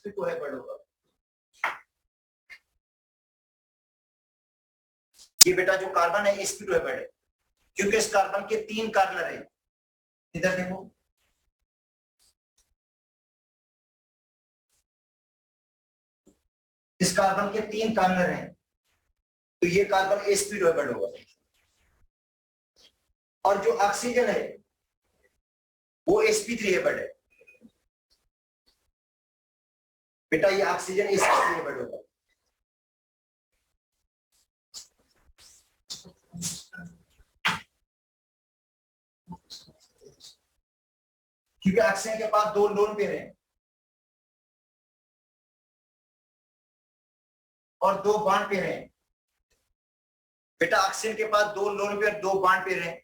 sp2 hybrid होगा। ये बेटा जो कार्बन है sp2 हाइब्रिड है, क्योंकि इस कार्बन के 3 कार्बन है। इधर देखो, इस कार्बन के 3 कार्बन हैं, तो ये कार्बन sp2 हाइब्रिड होगा। और जो ऑक्सीजन है वो sp3 हाइब्रिड है। बेटा ये ऑक्सीजन sp3 हाइब्रिड होगा। क्योंकि ऑक्सीजन के पास 2 लोन पेयर हैं और 2 बॉन्ड पेयर हैं। बेटा ऑक्सीजन के पास 2 लोन पेयर, 2 बॉन्ड पेयर हैं,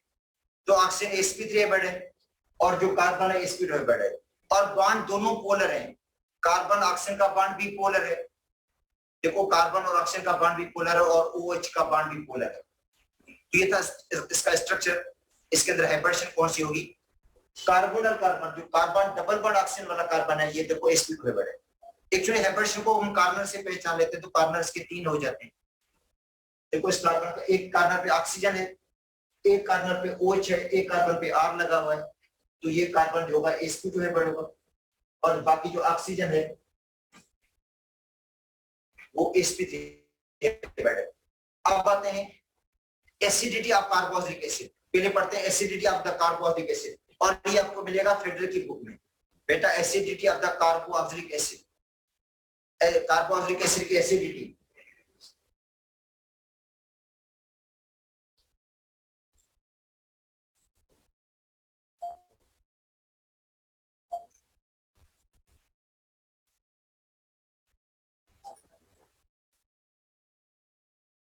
तो ऑक्सीजन sp3 हाइब्रिड है और जो कार्बन है sp2 हाइब्रिड है। और बॉन्ड दोनों पोलर हैं, कार्बन ऑक्सीजन का बॉन्ड भी पोलर है। देखो कार्बन और ऑक्सीजन का बॉन्ड भी पोलर है और OH का बॉन्ड भी पोलर है। तो ये था इसका स्ट्रक्चर। इसके अंदर हाइब्रिडेशन कौन सी होगी? कार्बन और कार्बन, जो कार्बन डबल बॉन्ड ऑक्सीजन वाला कार्बन है ये देखो sp2 हाइब्रिड है। एक्चुअली हाइब्रिडेशन को हम कार्बन से पहचान लेते हैं, तो कार्बन इसके 3 हो जाते हैं। देखो इस कार्बन का एक कार्बन पे ऑक्सीजन है, एक कार्बन पे OH है, एक कार्बन पे R लगा हुआ है, तो ये कार्बन जो होगा sp2 हाइब्रिड होगा। और बाकी जो ऑक्सीजन है वो sp3 हाइब्रिड है। अब आते हैं एसिडिटी ऑफ कार्बोक्सिलिक एसिड। पहले पढ़ते हैं acidity of the carboxylic acid, और ये आपको मिलेगा फेडरल की बुक में। बेटा acidity of the carboxylic acid, carboxylic acid की एसिडिटी।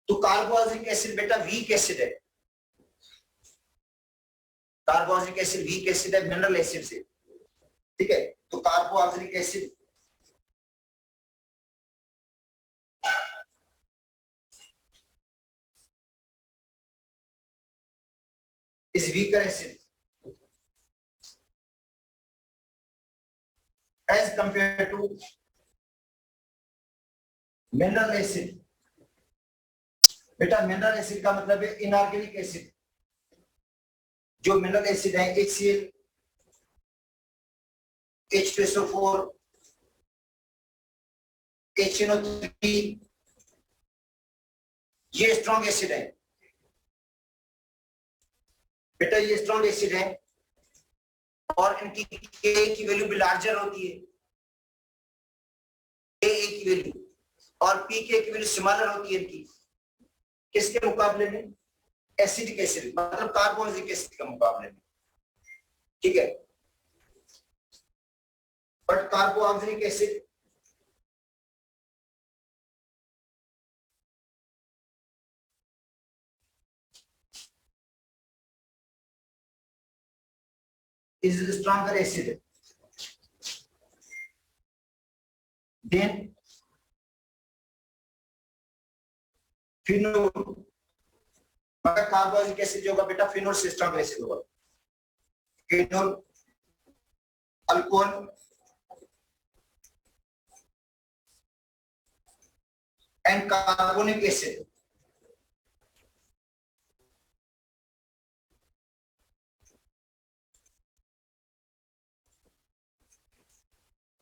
तो कार्बोक्सिलिक एसिड बेटा वीक एसिड है। कार्बोक्सिलिक एसिड वीक एसिड है मिनरल एसिड से, ठीक है। तो carboxylic acid is weaker acid as compared to mineral acid। बेटा मिनरल एसिड का मतलब है इनऑर्गेनिक एसिड। जो मिनरल एसिड है HCl, H2SO4, HNO3, ये स्ट्रॉन्ग एसिड है। बेटा ये स्ट्रॉन्ग एसिड है और इनकी Ka की वैल्यू भी लार्जर होती है, Ka की वैल्यू, और pK की वैल्यू स्मॉलर होती है इनकी। किसके मुकाबले में? एसिडिक एसिड मतलब कार्बोक्सिलिक एसिड के मुकाबले में, ठीक है। But carboxylic acid is a stronger acid than phenol। मगर कार्बोक्सिलिक एसिड जो होगा बेटा फिनोल से स्ट्रॉन्ग एसिड होगा। Phenol, alcohol and carbonic acid.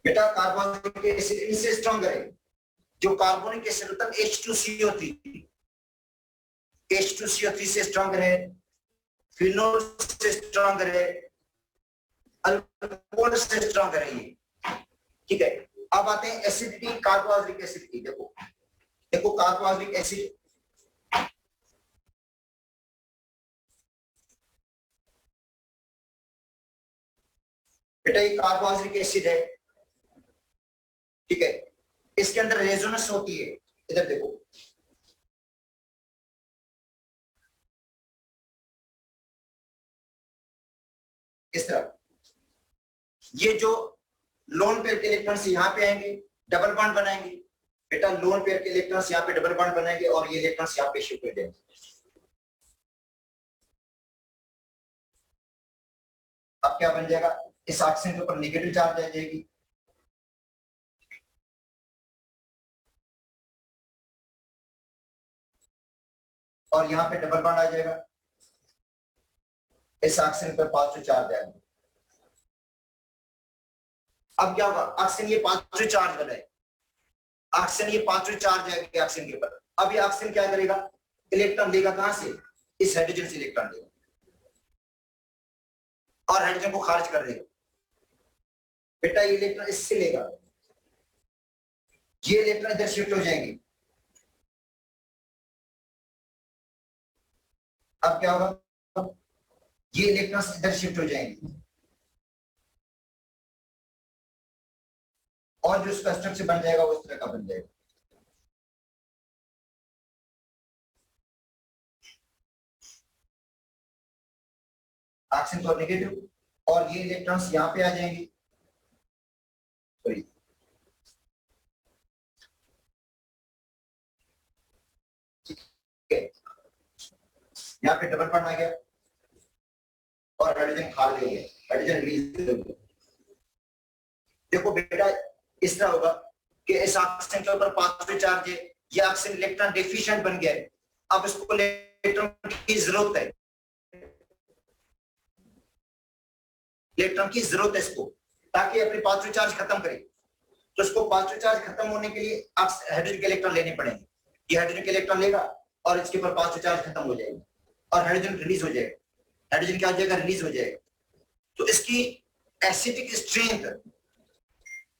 बेटा कार्बोनिक एसिड इनसे स्ट्रॉन्गर है। जो कार्बोनिक एसिड होता है H2CO3, H2CO3 से स्ट्रॉन्गर है, फिनोल से स्ट्रॉन्गर है, अल्कोहल से स्ट्रॉन्गर है ये, ठीक है। अब आते हैं एसिडिटी कार्बोक्सिलिक एसिड की। देखो देखो कार्बोक्सिलिक एसिड बेटा ये कार्बोक्सिलिक एसिड है, ठीक है। इसके अंदर रेजोनेंस होती है, इधर देखो इस तरह। ये जो लोन पेयर के इलेक्ट्रॉन्स यहाँ पे आएंगे, डबल बॉन्ड बनाएंगे। बेटा लोन पेयर के इलेक्ट्रॉन्स यहाँ पे डबल बॉन्ड बनाएंगे और ये इलेक्ट्रॉन्स यहाँ पे शिफ्ट हो जाएंगे। अब क्या बन जाएगा? इस ऑक्सीजन के ऊपर नेगेटिव चार्ज आ जाएगी, और यहाँ पे डबल बॉन्ड आ जाएगा, इस ऑक्सीजन पर पॉजिटिव चार्ज आएगा। अब क्या होगा, ऑक्सीजन ये पॉजिटिव चार्ज बना है, ऑक्सीजन ये पॉजिटिव चार्ज है ऑक्सीजन के ऊपर। अब ये ऑक्सीजन क्या करेगा, इलेक्ट्रॉन लेगा कहां से, इस हाइड्रोजन से इलेक्ट्रॉन लेगा और हाइड्रोजन को खारिज कर देगा। बेटा ये इलेक्ट्रॉन इससे लेगा, ये इलेक्ट्रॉन इधर शिफ्ट हो जाएंगे। अब क्या होगा, ये इलेक्ट्रॉन इधर शिफ्ट हो जाएंगे और जो उसका स्ट्रक्चर बन जाएगा वो इस तरह का बन जाएगा। ऑक्सीजन तो नेगेटिव और ये इलेक्ट्रॉन्स यहां पे आ जाएंगे, सॉरी यहाँ पे डबल बॉन्ड आ गया और हाइड्रोजन खाली हो गया, हाइड्रोजन रिलीज हो गया। देखो बेटा इस तरह होगा कि इस ऑक्सीजन के ऊपर पॉजिटिव चार्ज है, ये ऑक्सीजन इलेक्ट्रॉन डेफिशिएंट बन गया है, अब इसको इलेक्ट्रॉन की जरूरत है, इलेक्ट्रॉन की जरूरत है इसको ताकि अपनी पॉजिटिव चार्ज खत्म करे। तो इसको पॉजिटिव चार्ज खत्म होने के लिए हाइड्रोजन के इलेक्ट्रॉन लेने पड़ेंगे। ये हाइड्रोजन के इलेक्ट्रॉन लेगा और इसके ऊपर पॉजिटिव चार्ज खत्म हो जाएगा और हाइड्रोजन रिलीज हो जाएगा, हाइड्रोजन क्या हो जाएगा, रिलीज हो जाएगा। तो इसकी एसिडिक स्ट्रेंथ,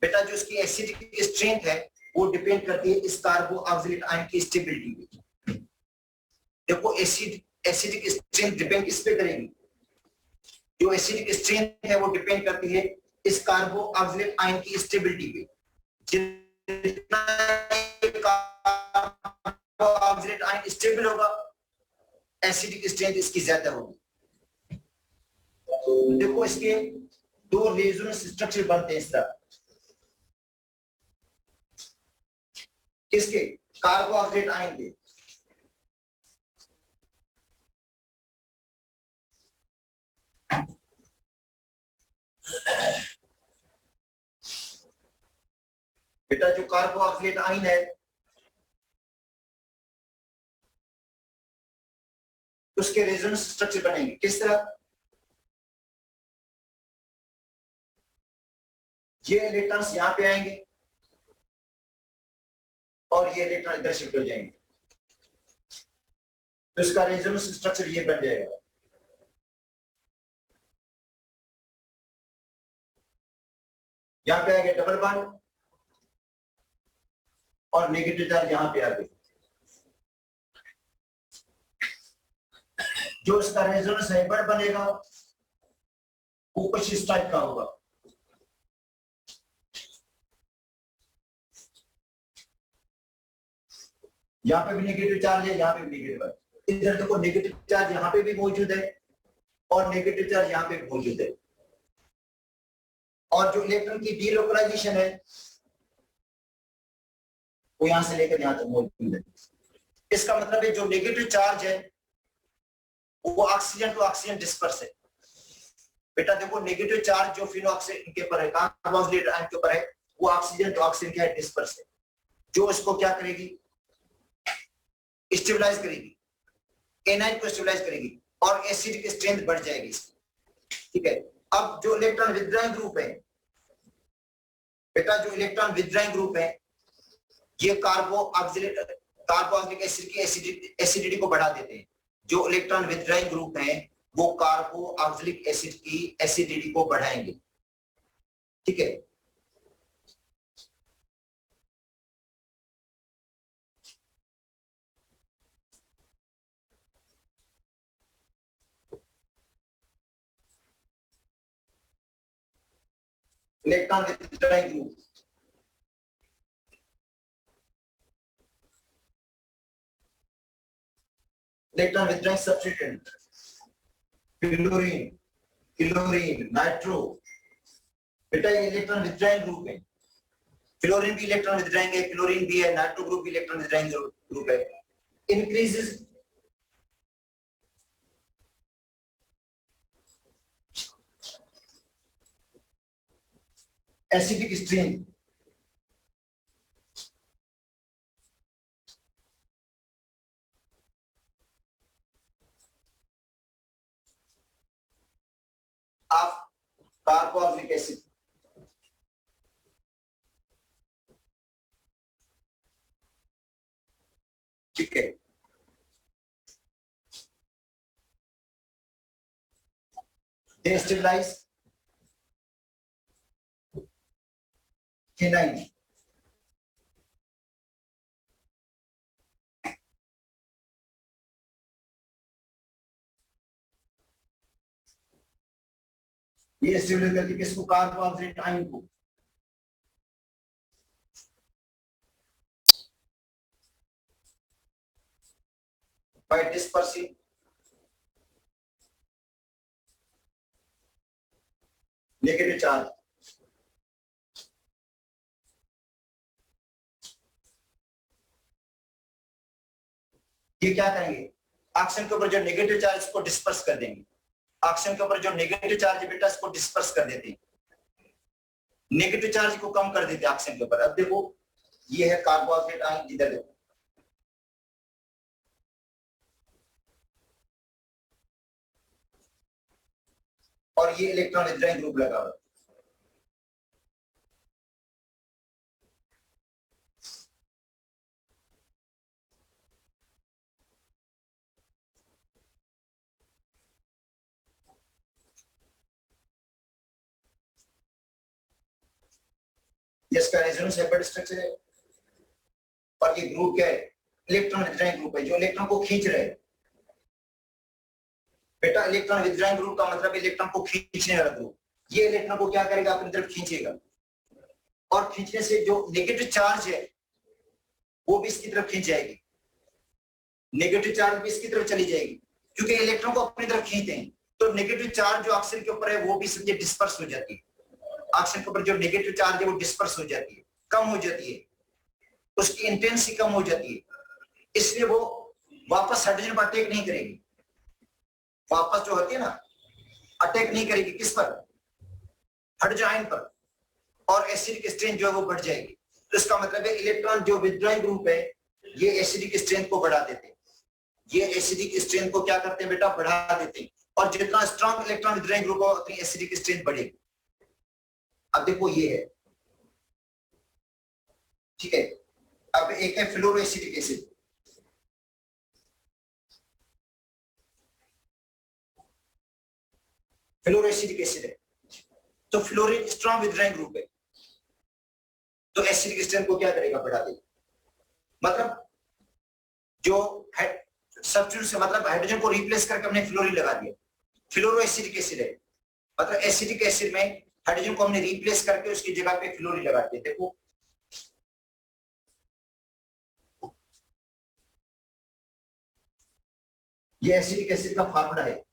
बेटा जो इसकी एसिडिक स्ट्रेंथ है वो डिपेंड करती है इस कार्बो ऑक्सिलेट आयन की स्टेबिलिटी पे। देखो एसिडिक स्ट्रेंथ डिपेंड किस पे करेगी, जो एसिडिक स्ट्रेंथ है वो डिपेंड करती है इस कार्बो ऑक्सिलेट आयन की स्टेबिलिटी पे। जितना कार्बो ऑक्सिलेट आयन स्टेबल होगा एसिडिक स्ट्रेंथ इसकी ज्यादा होगी। देखो इसके दो रेजोनेंस स्ट्रक्चर बनते हैं इस तरह, किसके, कार्बोहाइड्रेट आयन के। बेटा जो कार्बोहाइड्रेट आयन है उसके रेजोनेंस स्ट्रक्चर बनेंगे किस तरह, ये इलेक्ट्रॉन्स यहां पे आएंगे और ये इलेक्ट्रॉन इधर शिफ्ट हो जाएंगे, तो इसका रेजोनेंस स्ट्रक्चर ये बन जाएगा। यहां पे आ गया डबल बॉन्ड और नेगेटिव चार्ज यहां पे आ गए, जो इसका रेजोनेंस हाइब्रिड बनेगा वो कुछ इस टाइप का होगा। यहाँ पे भी नेगेटिव चार्ज है, यहाँ पे भी नेगेटिव है, इधर देखो नेगेटिव चार्ज यहाँ पे भी मौजूद है और नेगेटिव चार्ज यहाँ पे भी मौजूद है, और जो इलेक्ट्रॉन की डीलोकलाइजेशन है वो यहां से लेकर यहां तक मौजूद है। इसका मतलब है जो नेगेटिव चार्ज है वो ऑक्सीजन टू ऑक्सीजन डिस्पर्स है। बेटा देखो नेगेटिव चार्ज जो फिनो ऑक्सीजन के ऊपर है, कार्बोक्सिलेट आयन के ऊपर है, वो ऑक्सीजन टू ऑक्सीजन क्या है, डिस्पर्स है, जो इसको क्या करेगी, स्टेबलाइज करेगी, एनाइन को स्टेबलाइज करेगी और एसिडिक स्ट्रेंथ बढ़ जाएगी इसकी। ठीक है, अब जो इलेक्ट्रॉन विथड्रॉइंग ग्रुप है, बेटा जो इलेक्ट्रॉन विथड्रॉइंग ग्रुप है ये कार्बोक्सिलिक एसिड की एसिडिटी को बढ़ा देते हैं। जो इलेक्ट्रॉन विथड्रॉइंग ग्रुप है वो कार्बोक्सिलिक एसिड की एसिडिटी को बढ़ाएंगे। ठीक है, electron withdrawing group, electron withdrawing substituent, chlorine, chlorine, nitro, बेटा ये इलेक्ट्रॉन विथड्रॉइंग ग्रुप है। फ्लोरीन भी इलेक्ट्रॉन विथड्रॉइंग है, क्लोरीन भी है, नाइट्रो ग्रुप भी इलेक्ट्रॉन विथड्रॉइंग ग्रुप है। Increases acidic strength, carboxylic acid, ठीक है। दे स्टेबलाइज फिनाइल, ये स्टेबलाइज करती है किसको? कार्बोक्सिलिक आयन को। बाय डिस्पर्सिंग नेगेटिव चार्ज, ये क्या करेंगे? ऑक्सीजन के ऊपर जो नेगेटिव चार्ज को डिस्पर्स कर देंगे। ऑक्सीजन के ऊपर जो नेगेटिव चार्ज है बेटा इसको डिस्पर्स कर देते हैं, नेगेटिव चार्ज को कम कर देते हैं ऑक्सीजन के ऊपर। अब देखो ये है कार्बोक्सिलिक आयन, इधर देखो और ये इलेक्ट्रॉन विथड्रॉइंग ग्रुप लगा हुआ है। इसका रेजोनेंस सेपरेट स्ट्रक्चर है और ये ग्रुप क्या है? इलेक्ट्रॉन विथड्रॉइंग ग्रुप है, जो इलेक्ट्रॉन को खींच रहे हैं। बेटा इलेक्ट्रॉन विथड्रॉइंग ग्रुप का मतलब इलेक्ट्रॉन को खींचने वाला ग्रुप। ये इलेक्ट्रॉन को क्या करेगा? अपनी तरफ खींचेगा और खींचने से जो नेगेटिव चार्ज है वो भी इसकी तरफ खींच जाएगी, नेगेटिव चार्ज भी इसकी तरफ चली जाएगी, क्योंकि इलेक्ट्रॉन को अपनी तरफ खींचते हैं। तो नेगेटिव चार्ज जो ऑक्सीजन के ऊपर है वो भी समझे डिस्पर्स हो जाती है। ऑक्सीजन के ऊपर जो नेगेटिव चार्ज है वो डिस्पर्स हो जाती है, कम हो जाती है, उसकी इंटेंसिटी कम हो जाती है, इसलिए वो वापस हाइड्रोजन पर अटैक नहीं करेगी। वापस जो होती है ना, अटैक नहीं करेगी किस पर? हाइड्रोजन आयन पर, और एसिडिक स्ट्रेंथ जो है वो बढ़ जाएगी। तो इसका मतलब है इलेक्ट्रॉन जो विथड्रॉइंग ग्रुप है ये एसिडिक स्ट्रेंथ को बढ़ा देते हैं, ये एसिडिक स्ट्रेंथ को क्या करते हैं बेटा? बढ़ा देते हैं। और जितना स्ट्रॉन्ग इलेक्ट्रॉन विथड्रॉइंग ग्रुप हो उतनी एसिडिक स्ट्रेंथ बढ़ेगी। अब देखो ये है, ठीक है। अब एक है फ्लोरोएसिडिक एसिड, फ्लोरोएसिडिक एसिड है तो फ्लोरीन स्ट्रॉन्ग विथड्रॉइंग ग्रुप है, तो एसिडिक स्ट्रेंथ को क्या करेगा? बढ़ा देगा। मतलब जो सब्स्टिट्यूट से मतलब हाइड्रोजन को रिप्लेस करके हमने फ्लोरीन लगा दिया, फ्लोरोएसिडिक एसिड है। मतलब एसिडिक एसिड में हाइड्रोजन को हमने रिप्लेस करके उसकी जगह पे फ्लोरीन लगा दिया। देखो ये एसिडिक एसिड का फार्मूला है।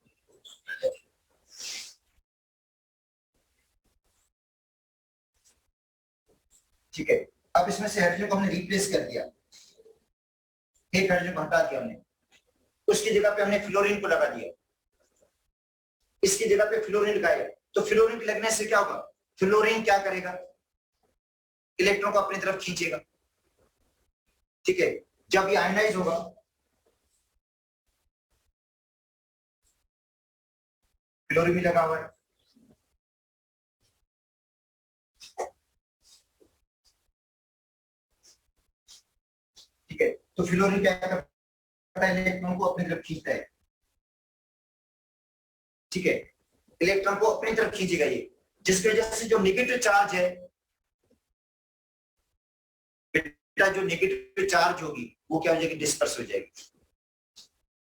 ठीक है, अब इसमें से हाइड्रोजन को हमने रिप्लेस कर दिया, एक हाइड्रोजन को हटा दिया हमने, उसकी जगह पे हमने फ्लोरीन को लगा दिया, इसकी जगह पे फ्लोरीन लगाया। तो फ्लोरीन लगने से क्या होगा? फ्लोरीन क्या करेगा? इलेक्ट्रॉन को अपनी तरफ खींचेगा, ठीक है। जब ये आयनाइज होगा फ्लोरीन भी लगा हुआ है, ठीक है। तो फ्लोरीन क्या करता है? इलेक्ट्रॉन को अपनी तरफ खींचता है, ठीक है। इलेक्ट्रॉन को अपनी तरफ खींचेगा ये, जिसकी वजह से जो नेगेटिव चार्ज है बेटा, जो नेगेटिव चार्ज होगी वो क्या हो जाएगी? डिस्पर्स हो जाएगी,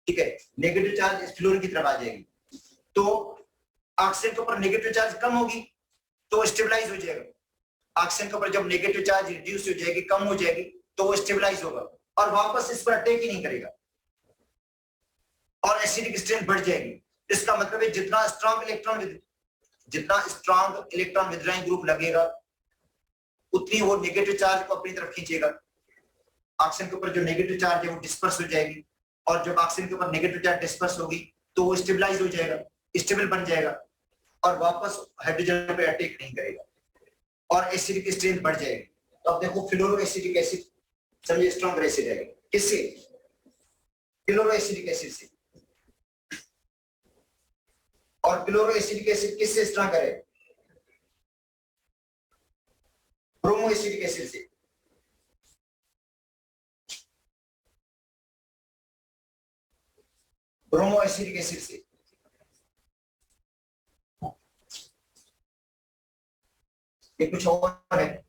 ठीक है। नेगेटिव चार्ज फ्लोरीन की तरफ आ जाएगी, तो ऑक्सीजन के ऊपर नेगेटिव चार्ज कम होगी तो स्टेबलाइज हो जाएगा। ऑक्सीजन के ऊपर जब नेगेटिव चार्ज रिड्यूस हो जाएगी, कम हो जाएगी, तो वो स्टेबलाइज होगा और वापस इस पर अटैक ही नहीं करेगा और एसिडिक स्ट्रेंथ बढ़ जाएगी। इसका मतलब है जितना स्ट्रॉन्ग इलेक्ट्रॉन विथड्रॉइंग ग्रुप लगेगा उतनी वो नेगेटिव चार्ज को अपनी तरफ खींचेगा। ऑक्सीजन के ऊपर जो नेगेटिव चार्ज है वो डिस्पर्स हो जाएगी, और जब ऑक्सीजन के ऊपर नेगेटिव चार्ज डिस्पर्स होगी तो वो स्टेबलाइज हो जाएगा, स्टेबल बन जाएगा और वापस हाइड्रोजन पे अटैक नहीं करेगा और एसिडिक स्ट्रेंथ बढ़ जाएगी। तो अब देखो फ्लोरोएसिडिक एसिड समझिए स्ट्रॉन्ग एसिड है, किससे? फ्लोरोएसिडिक एसिड से। और फ्लोरोएसिडिक एसिड किससे स्ट्रॉन्ग है? ब्रोमो एसिडिक एसिड से, ब्रोमो एसिडिक एसिड से। ये कुछ और है,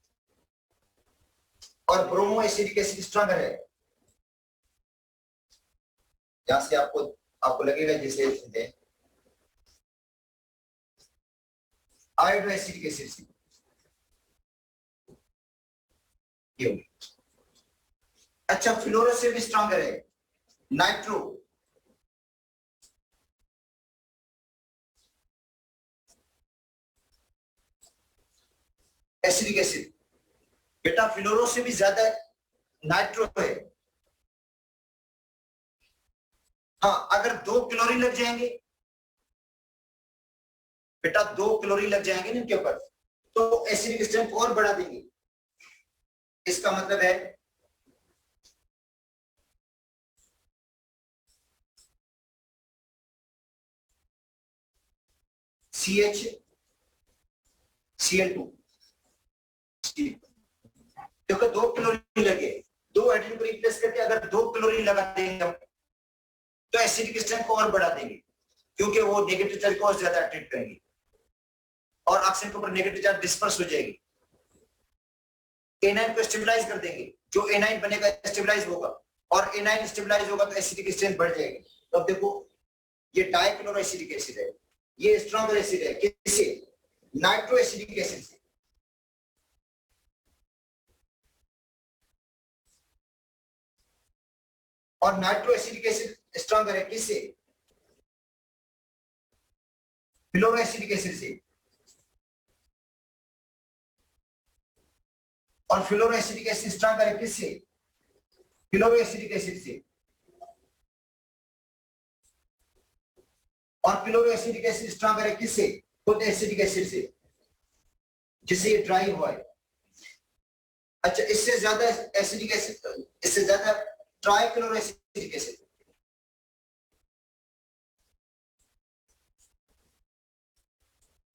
और ब्रोमो एसिडिक एसिड स्ट्रॉन्गर है। यहां से आपको लगेगा जैसे आयोडो एसिडिक एसिड से। अच्छा, फ्लोरो से भी स्ट्रॉन्गर है नाइट्रो, एसिडिक एसिड। बेटा फ्लोरो से भी ज्यादा नाइट्रो है। हाँ, अगर 2 क्लोरीन लग जाएंगे बेटा, 2 क्लोरीन लग जाएंगे ना इनके ऊपर, तो एसिडिक स्ट्रेंथ और बढ़ा देंगे। इसका मतलब है CH Cl2। देखो 2 क्लोरीन लगे, 2 हाइड्रोजन को रिप्लेस करके अगर 2 क्लोरीन लगा देंगे तो एसिडिक स्ट्रेंथ को और बढ़ा देंगे, क्योंकि वो नेगेटिव चार्ज को और ज्यादा अट्रैक्ट करेंगे और ऑक्सीजन के ऊपर नेगेटिव चार्ज डिस्पर्स हो जाएगी। एनाइन को स्टेबलाइज कर देंगे, जो एनाइन बनेगा स्टेबलाइज होगा, और एनाइन स्टेबलाइज होगा तो एसिडिक स्ट्रेंथ बढ़ जाएगी। तो अब देखो ये डाइक्लोरो एसिडिक एसिड है, ये स्ट्रॉन्गर एसिड है किससे? नाइट्रो एसिडिक एसिड से। और नाइट्रो एसिडिक एसिड स्ट्रॉन्गर है किससे? फ्लोरो एसिडिक एसिड से। और फ्लोरो एसिडिक एसिड स्ट्रॉन्गर है किससे? फ्लोरो एसिडिक एसिड से। और फ्लोरो एसिडिक एसिड स्ट्रॉन्गर है किससे? खुद एसिडिक एसिड से, जिससे ये ड्राई हुआ है। अच्छा, इससे ज्यादा एसिडिक एसिड, इससे ज्यादा ट्राइक्लोरो एसिडिक एसिड।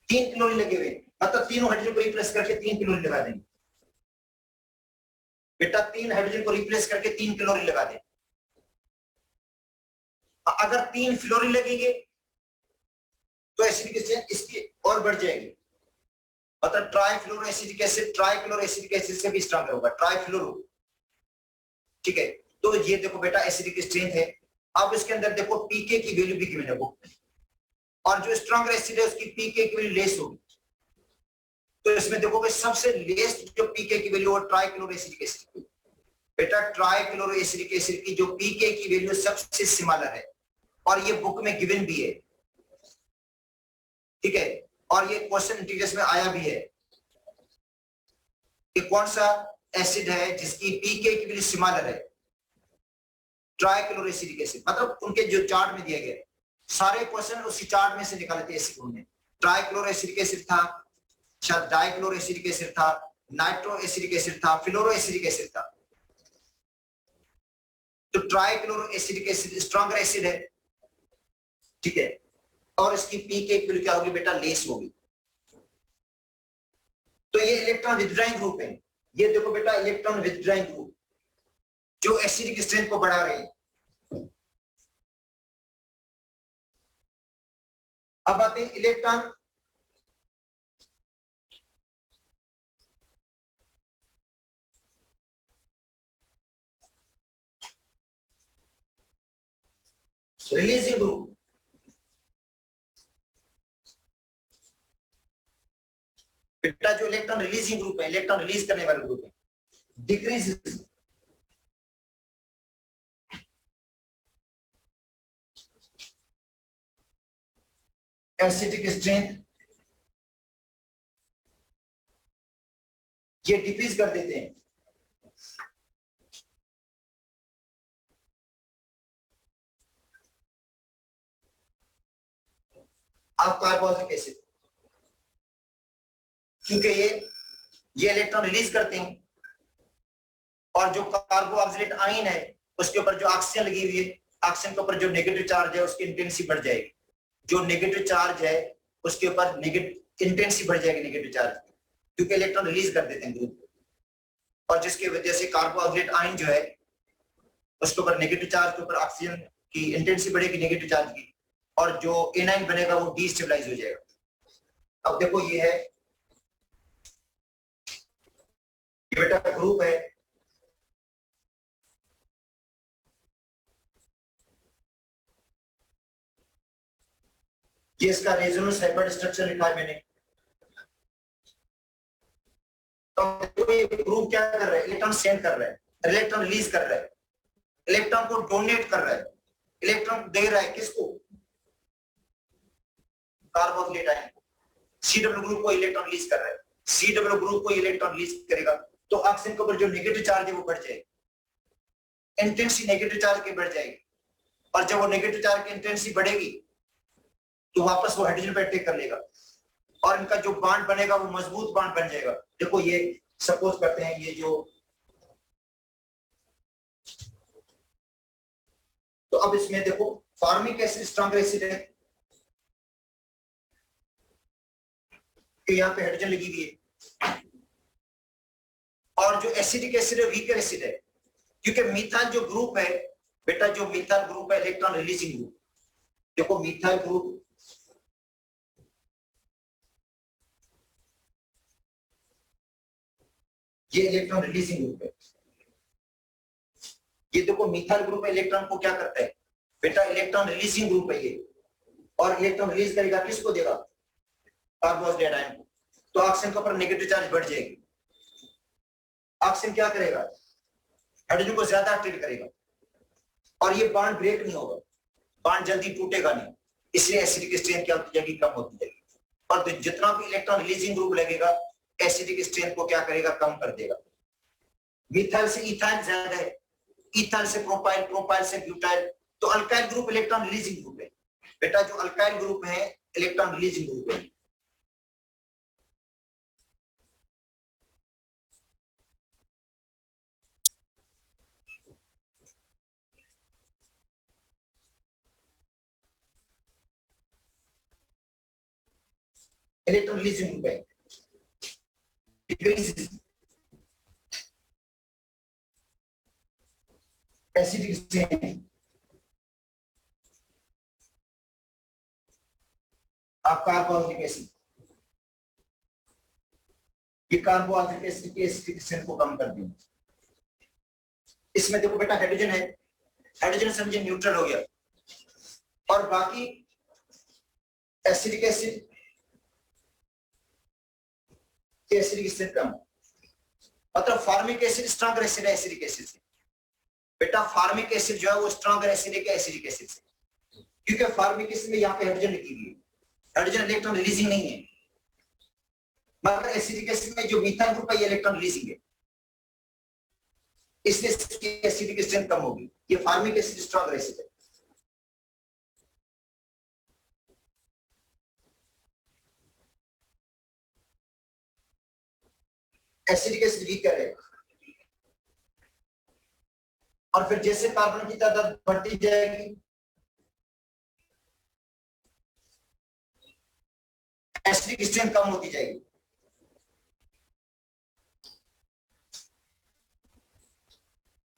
तीन क्लोरीन लगे हुए, मतलब तीनों हाइड्रोजन को रिप्लेस करके 3 क्लोरीन लगा देंगे बेटा, 3 हाइड्रोजन को रिप्लेस करके 3 क्लोरीन लगा दें। अगर 3 फ्लोरीन लगेंगे तो एसिडिक स्ट्रेंथ इसकी और बढ़ जाएगी, मतलब trifluoro acidic acid trichloro acidic acid से भी स्ट्रॉन्गर होगा, ट्राइफ्लोरो। ठीक है, तो ये देखो बेटा एसिडिक स्ट्रेंथ है। अब इसके अंदर देखो पीके की वैल्यू भी गिवन है वो, और जो स्ट्रॉन्गर एसिड है उसकी पीके की वैल्यू लेस होगी। तो इसमें देखोगे सबसे लेस्ट जो पीके की वैल्यू है ट्राइक्लोरो एसिडिक एसिड की। बेटा ट्राइक्लोरो एसिडिक एसिड की जो पीके की वैल्यू सबसे सिमिलर है, और ये बुक में गिवन भी है। ठीक है, और ये क्वेश्चन इंटीग्रेस में आया भी है कि कौन सा एसिड है जिसकी पीके की वैल्यू सिमिलर है? Trichloro acidic acid. मतलब उनके जो चार्ट में दिया गया सारे क्वेश्चन उसी चार्ट में से निकाले थे एसिड में। ट्राइक्लोरो एसिडिक एसिड था, शायद डाइक्लोरो एसिडिक एसिड था, नाइट्रो एसिडिक एसिड था, फ्लोरो एसिडिक एसिड था। तो trichloro acidic acid stronger acid है। ठीक है, और इसकी पीके की वैल्यू क्या होगी बेटा? लेस होगी। तो ये इलेक्ट्रॉन विथड्रॉइंग ग्रुप है। ये देखो बेटा इलेक्ट्रॉन विथड्रॉइंग ग्रुप जो एसिडिक स्ट्रेंथ को बढ़ा रहे हैं। अब आते हैं इलेक्ट्रॉन रिलीजिंग ग्रुप। बेटा जो इलेक्ट्रॉन रिलीजिंग ग्रुप है, इलेक्ट्रॉन रिलीज करने वाला ग्रुप है, डिक्रीज एसिडिक स्ट्रेंथ, ये डिक्रीज कर देते हैं। अब कार्बोक्सिलिक एसिड, क्योंकि ये इलेक्ट्रॉन रिलीज करते हैं, और जो कार्बोक्सिलेट आयन है उसके ऊपर जो ऑक्सीजन लगी हुई है, ऑक्सीजन के ऊपर जो नेगेटिव चार्ज है उसकी इंटेंसिटी बढ़ जाएगी। जो नेगेटिव चार्ज है उसके ऊपर नेगेटिव इंटेंसिटी बढ़ जाएगी, नेगेटिव चार्ज, क्योंकि इलेक्ट्रॉन रिलीज कर देते हैं ग्रुप। और जिसकी वजह से कार्बोहाइड्रेट आयन जो है उसके ऊपर नेगेटिव चार्ज के ऊपर ऑक्सीजन की इंटेंसिटी बढ़ेगी नेगेटिव चार्ज की, और जो एनाइन बनेगा वो डीस्टेबलाइज हो जाएगा। अब देखो ये है, ये बेटा ग्रुप है, ये इसका रेजोनेंस हाइब्रिड स्ट्रक्चर लिखा है मैंने। तो ये ग्रुप क्या कर रहा है, इलेक्ट्रॉन सेंड कर रहा है, इलेक्ट्रॉन रिलीज कर रहा है, इलेक्ट्रॉन को डोनेट कर रहा है, इलेक्ट्रॉन दे रहा है किसको, कार्बोहाइड्रेट आयन को। सी डब्ल्यू ग्रुप को इलेक्ट्रॉन रिलीज कर रहा है, सी डब्ल्यू ग्रुप को इलेक्ट्रॉन रिलीज करेगा तो ऑक्सीजन के ऊपर जो नेगेटिव चार्ज है वो बढ़ जाएगी, इंटेंसिटी नेगेटिव चार्ज की बढ़ जाएगी, और जब वो नेगेटिव चार्ज की इंटेंसिटी बढ़ेगी तो वापस वो हाइड्रोजन पे अटैक कर लेगा, और इनका जो बॉन्ड बनेगा वो मजबूत बॉन्ड बन जाएगा। देखो ये सपोज करते हैं, ये जो, तो अब इसमें देखो फॉर्मिक एसिड स्ट्रॉन्ग एसिड है, तो यहाँ पे हाइड्रोजन लगी हुई है, और जो एसिडिक एसिड है वीकर एसिड है, क्योंकि मिथाइल जो ग्रुप है बेटा, जो मिथाइल ग्रुप है इलेक्ट्रॉन रिलीजिंग ग्रुप, देखो मिथाइल ग्रुप ये इलेक्ट्रॉन रिलीजिंग ग्रुप है, ये देखो मिथाइल ग्रुप इलेक्ट्रॉन को क्या करता है बेटा, इलेक्ट्रॉन रिलीजिंग ग्रुप है ये, और इलेक्ट्रॉन रिलीज करेगा किसको देगा, कार्बोहाइड्रेट आयन को, तो ऑक्सीजन के ऊपर नेगेटिव चार्ज बढ़ जाएगी। ऑक्सीजन क्या करेगा, हाइड्रोजन को ज्यादा अट्रैक्ट करेगा, और ये बॉन्ड ब्रेक नहीं होगा, बॉन्ड जल्दी टूटेगा नहीं, इसलिए एसिडिक स्ट्रेंथ क्या होती जाएगी, कम होती जाएगी, और तो जितना भी इलेक्ट्रॉन रिलीजिंग ग्रुप लगेगा एसिडिक स्ट्रेंथ को क्या करेगा, कम कर देगा। मिथाइल से इथाइल ज्यादा है, इथाइल से प्रोपाइल, प्रोपाइल से ब्यूटाइल, तो alkyl group electron releasing group है बेटा, जो अल्काइल ग्रुप है इलेक्ट्रॉन रिलीजिंग ग्रुप है। इलेक्ट्रॉन रिलीजिंग ग्रुप है, एसिडिक स्ट्रेंथ आप कार्बोहाइड्रिक एसिड, ये कार्बोहाइड्रिक एसिड के एसिडिक स्ट्रेंथ को कम कर देंगे। इसमें देखो बेटा हाइड्रोजन है, हाइड्रोजन समझे न्यूट्रल हो गया, और बाकी एसिडिक एसिड के एसिडिक स्ट्रेंथ कम, मतलब फार्मिक एसिड स्ट्रॉन्गर एसिड है एसिडिक एसिड से बेटा, फार्मिक एसिड जो है वो स्ट्रॉन्गर एसिड है एसिडिक एसिड से, क्योंकि फार्मिक एसिड में यहाँ पे हाइड्रोजन लिखी हुई है, हाइड्रोजन इलेक्ट्रॉन रिलीजिंग नहीं है, मगर एसिडिक एसिड में जो मिथाइल ग्रुप है ये इलेक्ट्रॉन रिलीजिंग है, इसलिए इसकी एसिडिक स्ट्रेंथ कम होगी। ये फार्मिक एसिड स्ट्रॉन्गर एसिड है। एसिडिक एसिड वीकर है, और फिर जैसे कार्बन की तादाद बढ़ती जाएगी एसिडिक स्ट्रेंथ कम होती जाएगी।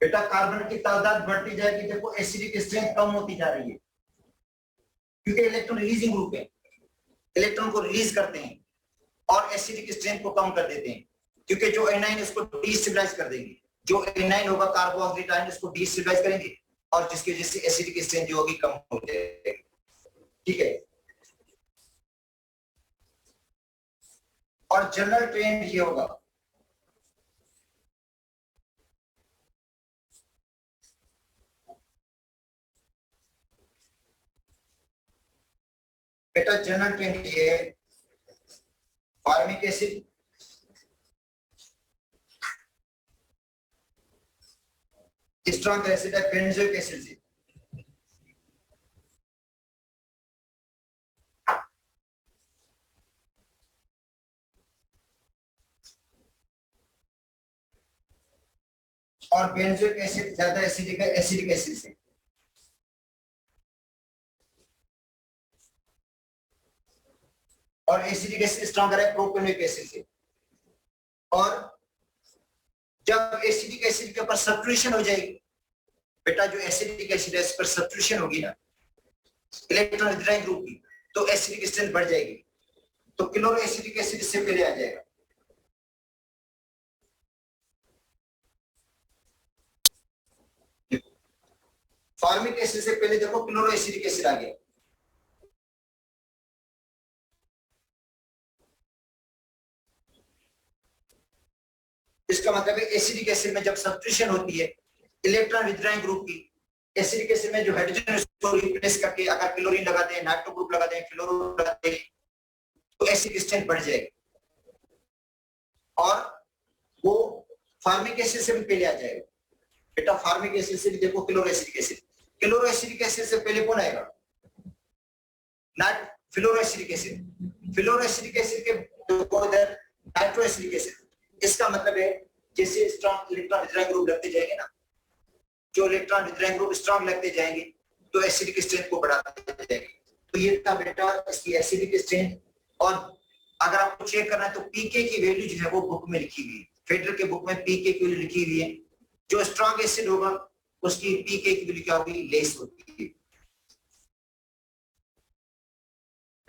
बेटा कार्बन की तादाद बढ़ती जाएगी, देखो एसिडिक स्ट्रेंथ कम होती जा रही है, क्योंकि इलेक्ट्रॉन रिलीजिंग ग्रुप है, इलेक्ट्रॉन को रिलीज करते हैं और एसिडिक स्ट्रेंथ को कम कर देते हैं, क्योंकि जो एनाइन इसको डीस्टेबलाइज कर देंगे, जो एनाइन होगा कार्बोहाइड्रेट आयन इसको डीस्टेबलाइज करेंगे, और जिसकी वजह से एसिडिक स्ट्रेंथ जो होगी कम हो जाएगी। ठीक है, और जनरल ट्रेंड ये होगा, बेटा जनरल ट्रेंड ये है, फार्मिक एसिड स्ट्रॉन्ग एसिड है बेंजोइक एसिड से, और बेंजोइक एसिड ज्यादा एसिडिक है एसिडिक एसिड से, और एसिडिक एसिड स्ट्रॉन्गर है प्रोपेनोइक एसिड से। और जब एसिडिक एसिड के ऊपर सब्स्टिट्यूशन हो जाएगी बेटा, जो एसिडिक एसिड है इस पर सब्स्टिट्यूशन होगी ना इलेक्ट्रॉन विथड्रॉइंग ग्रुप की, तो एसिडिक स्ट्रेंथ बढ़ जाएगी, तो क्लोरो एसिडिक एसिड इससे पहले आ जाएगा। फॉर्मिक एसिड से पहले देखो क्लोरो एसिडिक एसिड आ गया। इसका मतलब है एसिडिक एसिड में जब सब्स्टिट्यूशन होती है इलेक्ट्रॉन विथड्रॉइंग ग्रुप की, एसिडिक एसिड में जो हाइड्रोजन उसको रिप्लेस करके अगर क्लोरीन लगाते हैं, नाइट्रो ग्रुप लगाते हैं, फ्लोरो लगाते हैं, तो एसिड स्ट्रेंथ बढ़ जाएगी और वो फॉर्मिक एसिड से भी पहले आ जाएगा। बेटा फॉर्मिक एसिड से भी देखो chloro acidic acid, chloro acidic acid से पहले कौन आएगा? फ्लोरो एसिडिक एसिड, फ्लोरो एसिडिक एसिड के इधर नाइट्रो एसिडिक एसिड। इसका मतलब है जैसे स्ट्रॉन्ग इलेक्ट्रॉन विथड्रॉइंग ग्रुप लगते जाएंगे ना, जो इलेक्ट्रॉन विथड्रॉइंग ग्रुप स्ट्रॉन्ग लगते जाएंगे तो एसिडिक स्ट्रेंथ को बढ़ाते जाएंगे। तो ये था बेटा इसकी एसिडिक स्ट्रेंथ। और अगर आपको चेक करना है तो पीके की वैल्यू जो है वो बुक में लिखी हुई है, फेडरर के बुक में पीके की वैल्यू लिखी हुई है। जो स्ट्रॉन्ग एसिड होगा उसकी पीके की वैल्यू क्या होगी? लेस होती है।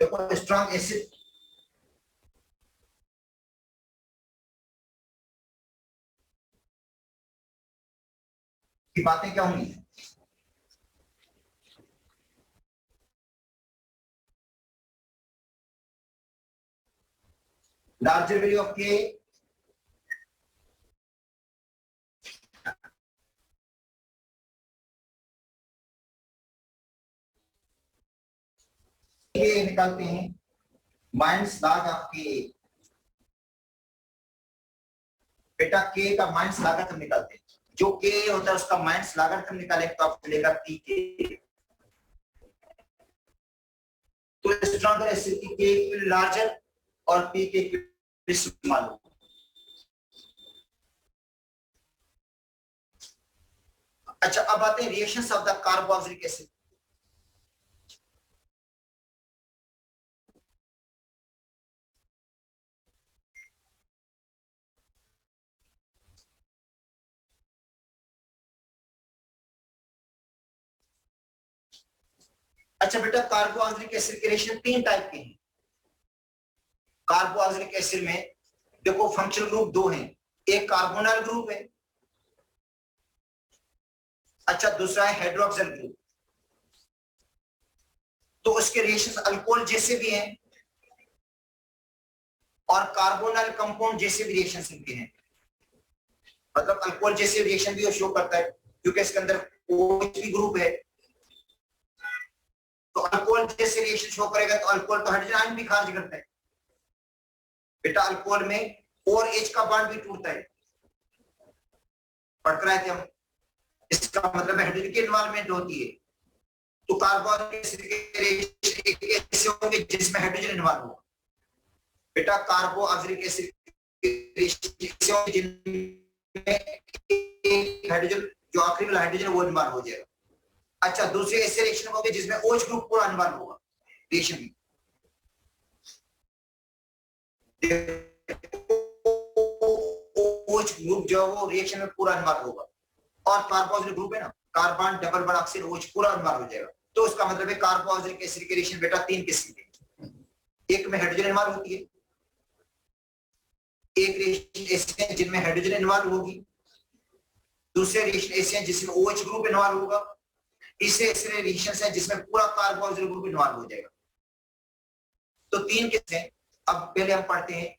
देखो स्ट्रॉन्ग एसिड की बातें क्या होंगी? लार्जर वैल्यू ऑफ के निकालते हैं माइनस log ऑफ के। बेटा के का माइनस लागत हम निकालते हैं, जो के होता है उसका माइनस लागत हम निकालेंगे तो आपको मिलेगा पी के। तो स्ट्रॉन्गर एसिड की के लार्जर और पी के स्मॉल। अच्छा अब आते हैं reactions of the carboxylic acid. अच्छा बेटा कार्बोक्सिलिक एसिड के रिएक्शन तीन टाइप के हैं। कार्बोक्सिलिक एसिड में देखो फंक्शनल ग्रुप दो हैं, एक कार्बोनाइल ग्रुप है, अच्छा दूसरा है हाइड्रोक्सिल ग्रुप। तो उसके रिएक्शंस अल्कोहल जैसे भी हैं और कार्बोनाइल कंपाउंड जैसे भी रिएक्शन भी हैं। मतलब अल्कोहल जैसे रिएक्शन भी वो शो करता है क्योंकि इसके अंदर OH भी ग्रुप है, तो अल्कोहल जैसे रिएक्शन शो करेगा तो अल्कोहल तो हाइड्रोजन आयन भी खारिज करता है। बेटा अल्कोहल में और H का बॉन्ड भी टूटता है, पढ़ कर आए थे हम। इसका मतलब हाइड्रोजन की इन्वॉल्वमेंट होती है। तो कार्बोक्सिलिक एसिड के रिएक्शन ऐसे होंगे जिसमें हाइड्रोजन इन्वॉल्व होगा। बेटा कार्बोक्सिलिक एसिड के रिएक्शन जिनमें हाइड्रोजन जो आखिरी वाला हाइड्रोजन वो इन्वॉल्व हो जाएगा। अच्छा दूसरे ऐसे रिएक्शन होंगे जिसमें OH ग्रुप पूरा इन्वॉल्व होगा रिएक्शन में। OH ग्रुप जो वो रिएक्शन में पूरा इन्वॉल्व होगा और कार्बोक्सिलिक ग्रुप है ना, carbon double bond oxygen OH पूरा इन्वॉल्व हो जाएगा। तो उसका मतलब है कार्बोक्सिलिक एसिड के रिएक्शन बेटा तीन किस्म के, एक में हाइड्रोजन इन्वॉल्व होती है, एक रिएक्शन ऐसे हैं जिनमें हाइड्रोजन इन्वॉल्व होगी, दूसरे रिएक्शन ऐसे हैं जिसमें OH ग्रुप इन्वॉल्व होगा, तीसरे ऐसे रिएक्शंस हैं जिसमें पूरा कार्बोक्सिलिक ग्रुप इन्वॉल्व हो जाएगा। तो तीन किस्में हैं। अब पहले हम पढ़ते हैं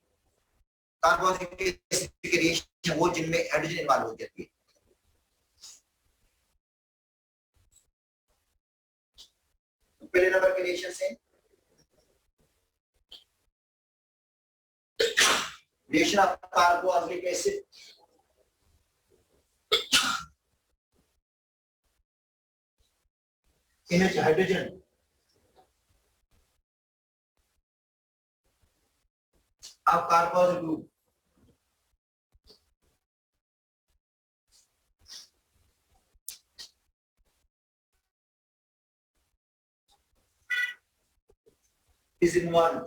कार्बोक्सिलिक एसिड के रिएक्शन वो जिनमें हाइड्रोजन इन्वॉल्व हो जाती है। पहले नंबर के रिएक्शंस हैं reaction of carboxylic acid NH hydrogen of carboxylic group is involved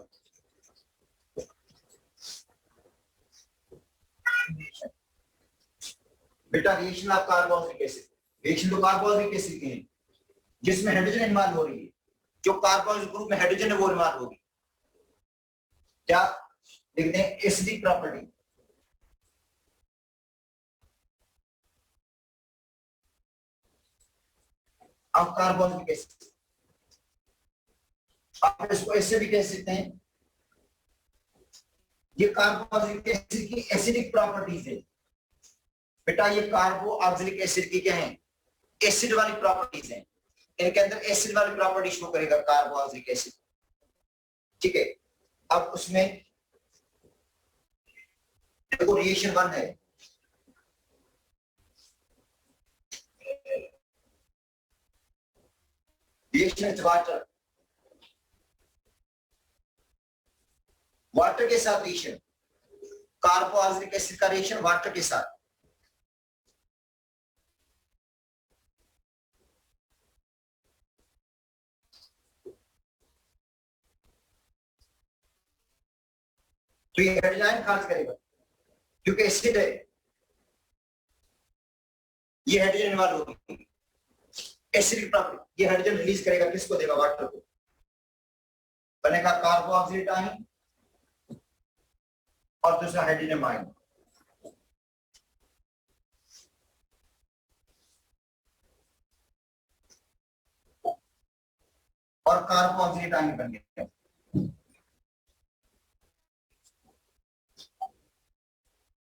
बेटा reaction of carboxylic acid, reaction तो कार्बोक्सिलिक एसिड की है जिसमें हाइड्रोजन इन्वॉल्व हो रही है, जो कार्बोक्सिलिक ग्रुप में हाइड्रोजन है वो इन्वॉल्व होगी, क्या लिखते हैं एसिडिक प्रॉपर्टी। अब कार्बोक्सिलिक एसिड, आप इसको ऐसे भी कह सकते हैं, ये कार्बोक्सिलिक एसिड की एसिडिक प्रॉपर्टीज है बेटा, ये कार्बोक्सिलिक एसिड की क्या है, एसिड वाली प्रॉपर्टीज हैं, इनके अंदर एसिड वाली प्रॉपर्टी शो करेगा कार्बोक्सिलिक एसिड, ठीक है। अब उसमें देखो रिएक्शन 1 है, रिएक्शन विद वाटर, वाटर के साथ रिएक्शन, कार्बोक्सिलिक एसिड का रिएक्शन वाटर के साथ, तो ये हाइड्रोजन खारिज करेगा क्योंकि एसिड है, ये हाइड्रोजन इन्वॉल्व होगी, एसिडिक प्रॉपर्टी, ये हाइड्रोजन रिलीज करेगा, किसको देगा, वाटर को, बनेगा कार्बोक्सिलेट आयन और दूसरा हाइड्रोजन आयन, और कार्बोक्सिलेट आयन बन गया।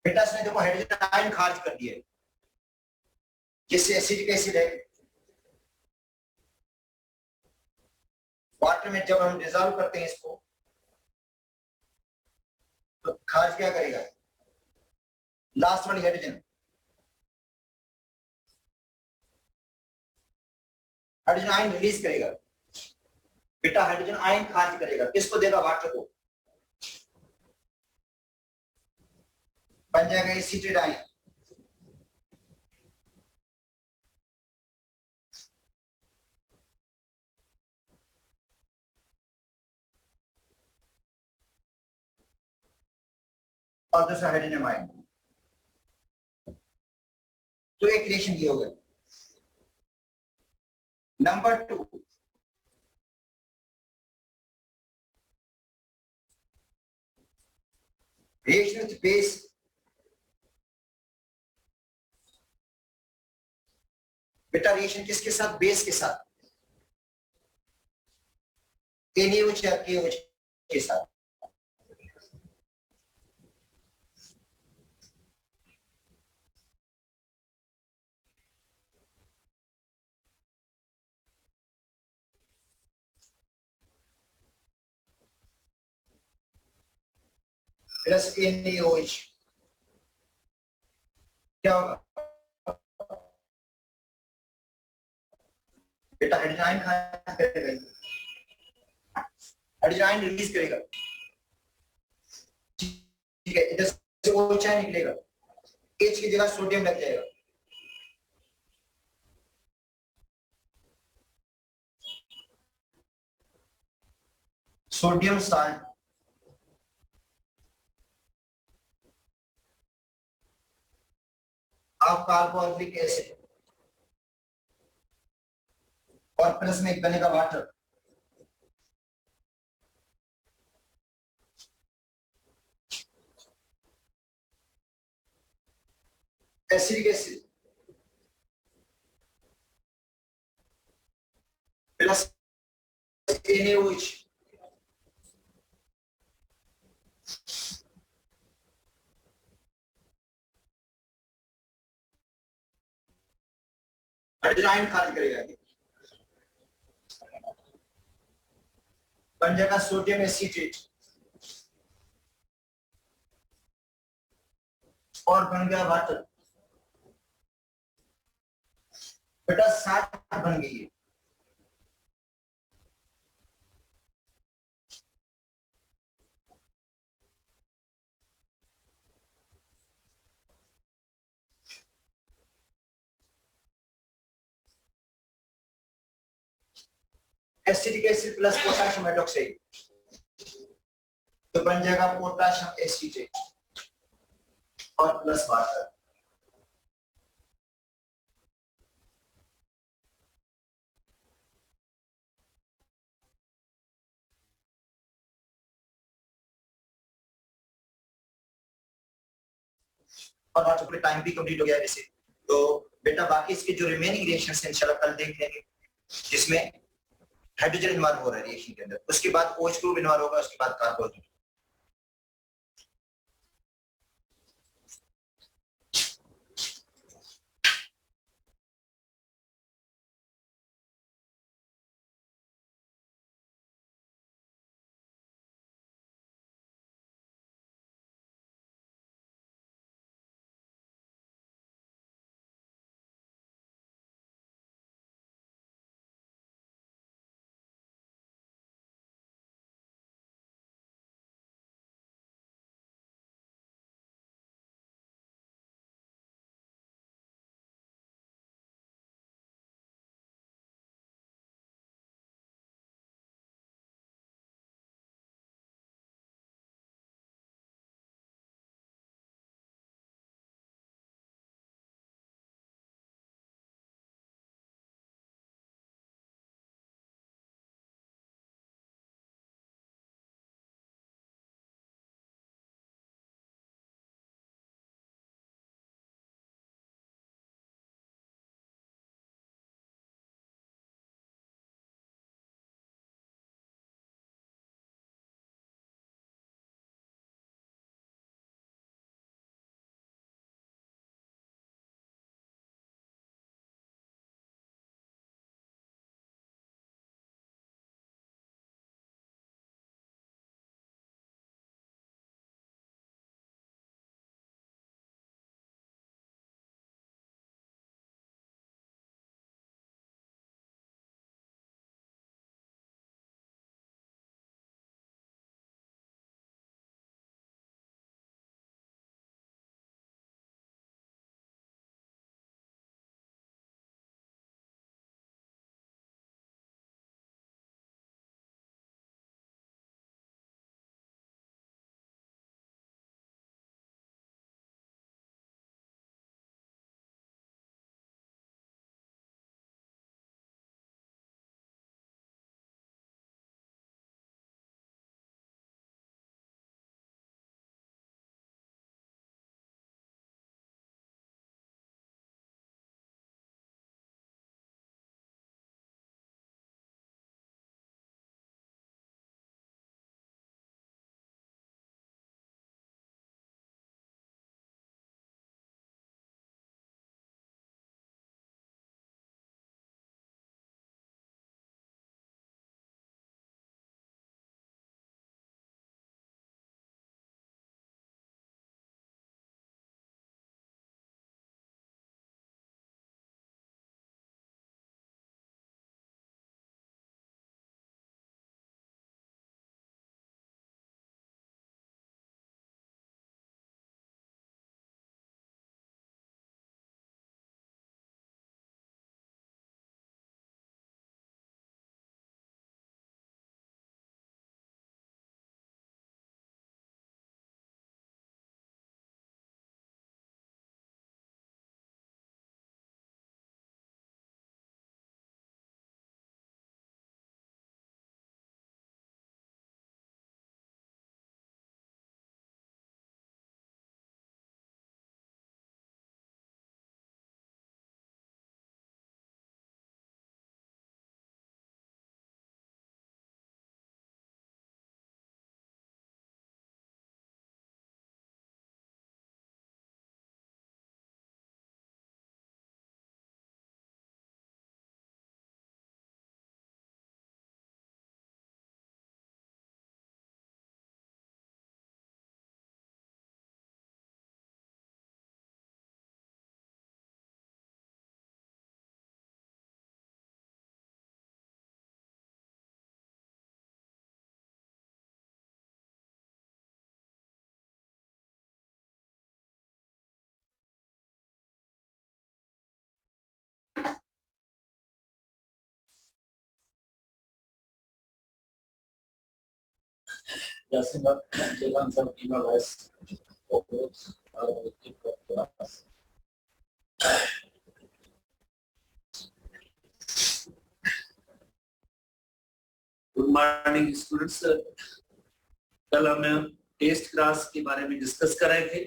बेटा इसने देखो हाइड्रोजन आयन खारिज कर दिया, जिससे एसिडिक एसिड है, वाटर में जब हम डिजॉल्व करते हैं इसको तो खारिज क्या करेगा, लास्ट वाली हाइड्रोजन, हाइड्रोजन आयन रिलीज करेगा बेटा, हाइड्रोजन आयन खारिज करेगा, किसको देगा, वाटर को, बन जाएगा एसिटेट आयन, और दूसरा हाइड्रोजन आयन, तो एक रिएक्शन ये हो गया। नंबर 2, रिएक्शन विद बेस, बेटा रिएक्शन किसके साथ, बेस के साथ, NaOH या KOH के साथ, प्लस NaOH क्या होगा बेटा, हाइड्रोजन आयन खारिज करेगा, हाइड्रोजन आयन रिलीज करेगा, ठीक है, इधर से OH आयन निकलेगा, H की जगह सोडियम लग जाएगा, सोडियम साल्ट, आप कार्बोक्सिलिक एसिड और प्लस में एक बनेगा water, acidic acid plus NaOH, hydrogen ion खारिज करेगा, बन जाएगा सोडियम एसीटेट और बन गया वाटर, बेटा 60 बन गई है, acidic acid plus potassium hydroxide, तो बन जाएगा पोटेशियम एसीटेट और प्लस वाटर, और आज अपने टाइम भी कंप्लीट हो गया है वैसे, तो बेटा बाकी इसके जो रिमेनिंग रिएक्शंस हैं इंशाल्लाह कल देख लेंगे, जिसमें हाइड्रोजन इन्वॉल्व हो रहा है रिएक्शन के अंदर, उसके बाद OH ग्रुप इन्वॉल्व होगा, उसके बाद carbon. Yasin bak, Ceylan sen email as okulus, keep up us. Good morning students, कल हम टेस्ट क्लास के बारे में डिस्कस कर रहे थे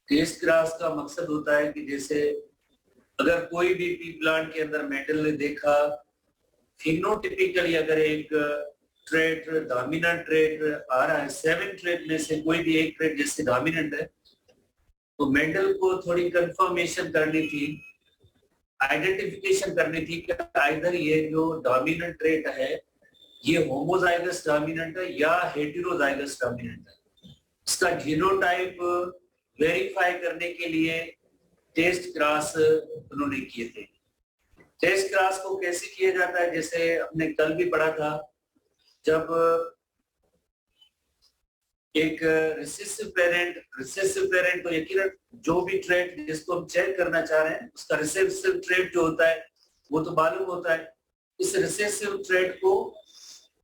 टेस्ट क्रास का मकसद होता है कि जैसे अगर कोई भी पी प्लांट के अंदर मेंडल ने देखा फिनोटिपिकली अगर एक ट्रेट डोमिनेंट ट्रेट आ रहा है, 7 ट्रेट में से कोई भी एक ट्रेट जैसे डोमिनेंट है, तो मेंडल को थोड़ी कंफर्मेशन करनी थी, आइडेंटिफिकेशन करनी थी कि आइदर ये जो डोमिनेंट ट्रेट है ये होमोजाइगस डोमिनेंट है या हेटेरोजाइगस डोमिनेंट है। इसका जीनोटाइप वेरीफाई करने के लिए टेस्ट क्रॉस उन्होंने किए थे। टेस्ट क्रॉस को कैसे किया जाता है, जैसे हमने कल भी पढ़ा था, जब एक रिसेसिव पेरेंट तो यकीनन जो भी ट्रेट जिसको हम चेक करना चाह रहे हैं उसका रिसेसिव ट्रेट जो होता है वो तो मालूम होता है। इस रिसेसिव ट्रेट को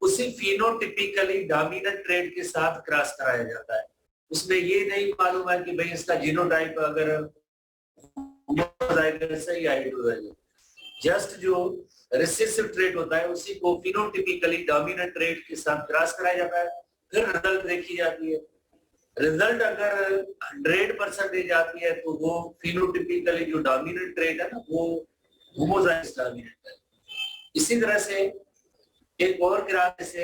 उसी फिनोटिपिकली डोमिनेंट ट्रेट के साथ क्रॉस कराया जाता है। उसमें ये नहीं मालूम है कि भाई इसका जीनोटाइप अगर होमोजाइगस है या हेटेरोजाइगस, जस्ट जो रिसेसिव ट्रेट होता है उसी को फिनोटिपिकली डोमिनेंट ट्रेट के साथ क्रॉस कराया जाता है, फिर रिजल्ट देखी जाती है। रिजल्ट अगर 100% आती है तो वो फिनोटिपिकली जो डोमिनेंट ट्रेट है ना वो होमोजाइगस डोमिनेंट है। इसी तरह से एक और क्रॉस से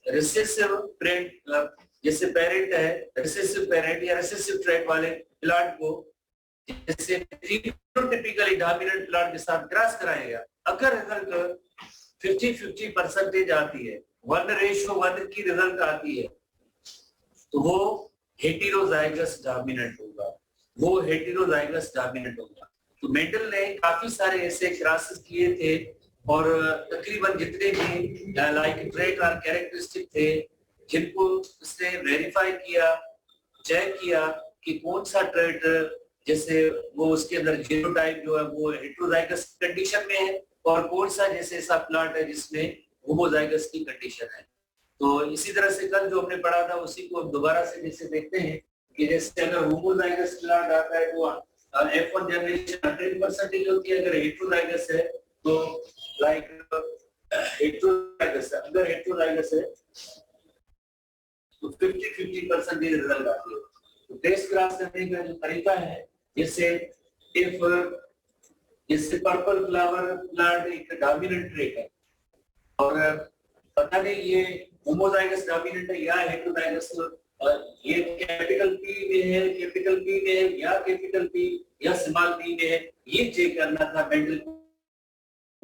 रिसेसिव ट्रेट, जैसे पेरेंट है रिसेसिव पेरेंट या रिसेसिव ट्रेट वाले प्लांट को जैसे फिनोटिपिकली डोमिनेंट प्लांट के साथ क्रॉस कराएगा, अगर रिजल्ट 50-50% आती है, 1:1 की रिजल्ट आती है, तो वो हेटेरोजाइगस डोमिनेंट होगा, वो हेटेरोजाइगस डोमिनेंट होगा। तो मेंडल ने काफी सारे ऐसे क्रॉसेस किए थे और तकरीबन जितने भी लाइक ट्रेट और कैरेक्टरिस्टिक थे जिनको उसने वेरीफाई किया, चेक किया कि कौन सा ट्रेट जैसे वो उसके अंदर जीनोटाइप जो है वो हेटेरोजाइगस कंडीशन में है और कौन सा जैसे ऐसा प्लांट है जिसमें होमोजाइगस की कंडीशन है। तो इसी तरह से कल जो हमने पढ़ा था उसी को हम दोबारा से जैसे देखते हैं कि जैसे अगर होमोजाइगस प्लांट आता है तो F1 जनरेशन 100% होती है, अगर हेटेरोजाइगस है तो लाइक हेटेरोजाइगस अगर हेटेरोजाइगस है तो 50-50% रिजल्ट आती है। तो टेस्ट क्रॉस करने का जो तरीका है, जैसे इफ जैसे पर्पल फ्लावर प्लांट एक डोमिनेंट ट्रेट है और पता नहीं ये होमोजाइगस डोमिनेंट है या हेटेरोजाइगस, ये कैपिटल पी में है, कैपिटल पी में है या कैपिटल पी या स्मॉल पी में है, ये चेक करना था मेंडल को।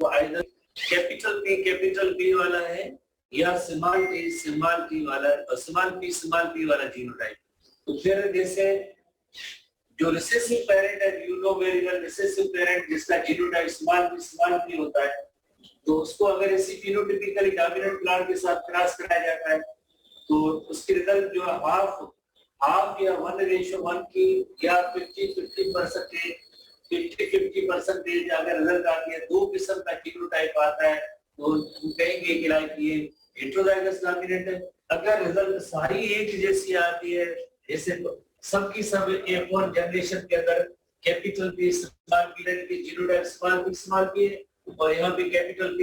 आइदर कैपिटल पी वाला है या स्मॉल पी वाला जीनोटाइप। तो फिर जैसे जो रिसेसिव पेरेंट है, you know very well, recessive parent जिसका जीनोटाइप स्मॉल पी होता है, तो उसको अगर इसी फिनोटिपिकली डोमिनेंट प्लांट के साथ क्रॉस कराया जाता है तो उसकी रिजल्ट जो है हाफ या 1:1 की या 50-50% अगर रिजल्ट आती है, दो किस्म का जीनोटाइप आता है तो हम कहेंगे कि लाइक ये हेटेरोजाइगस डोमिनेंट है। अगर रिजल्ट सारी एक जैसी आती है, जैसे सबकी सब F1 जनरेशन के अंदर कैपिटल पी स्मॉल पी की जीनोटाइप स्मॉल पी है और यहाँ पे कैपिटल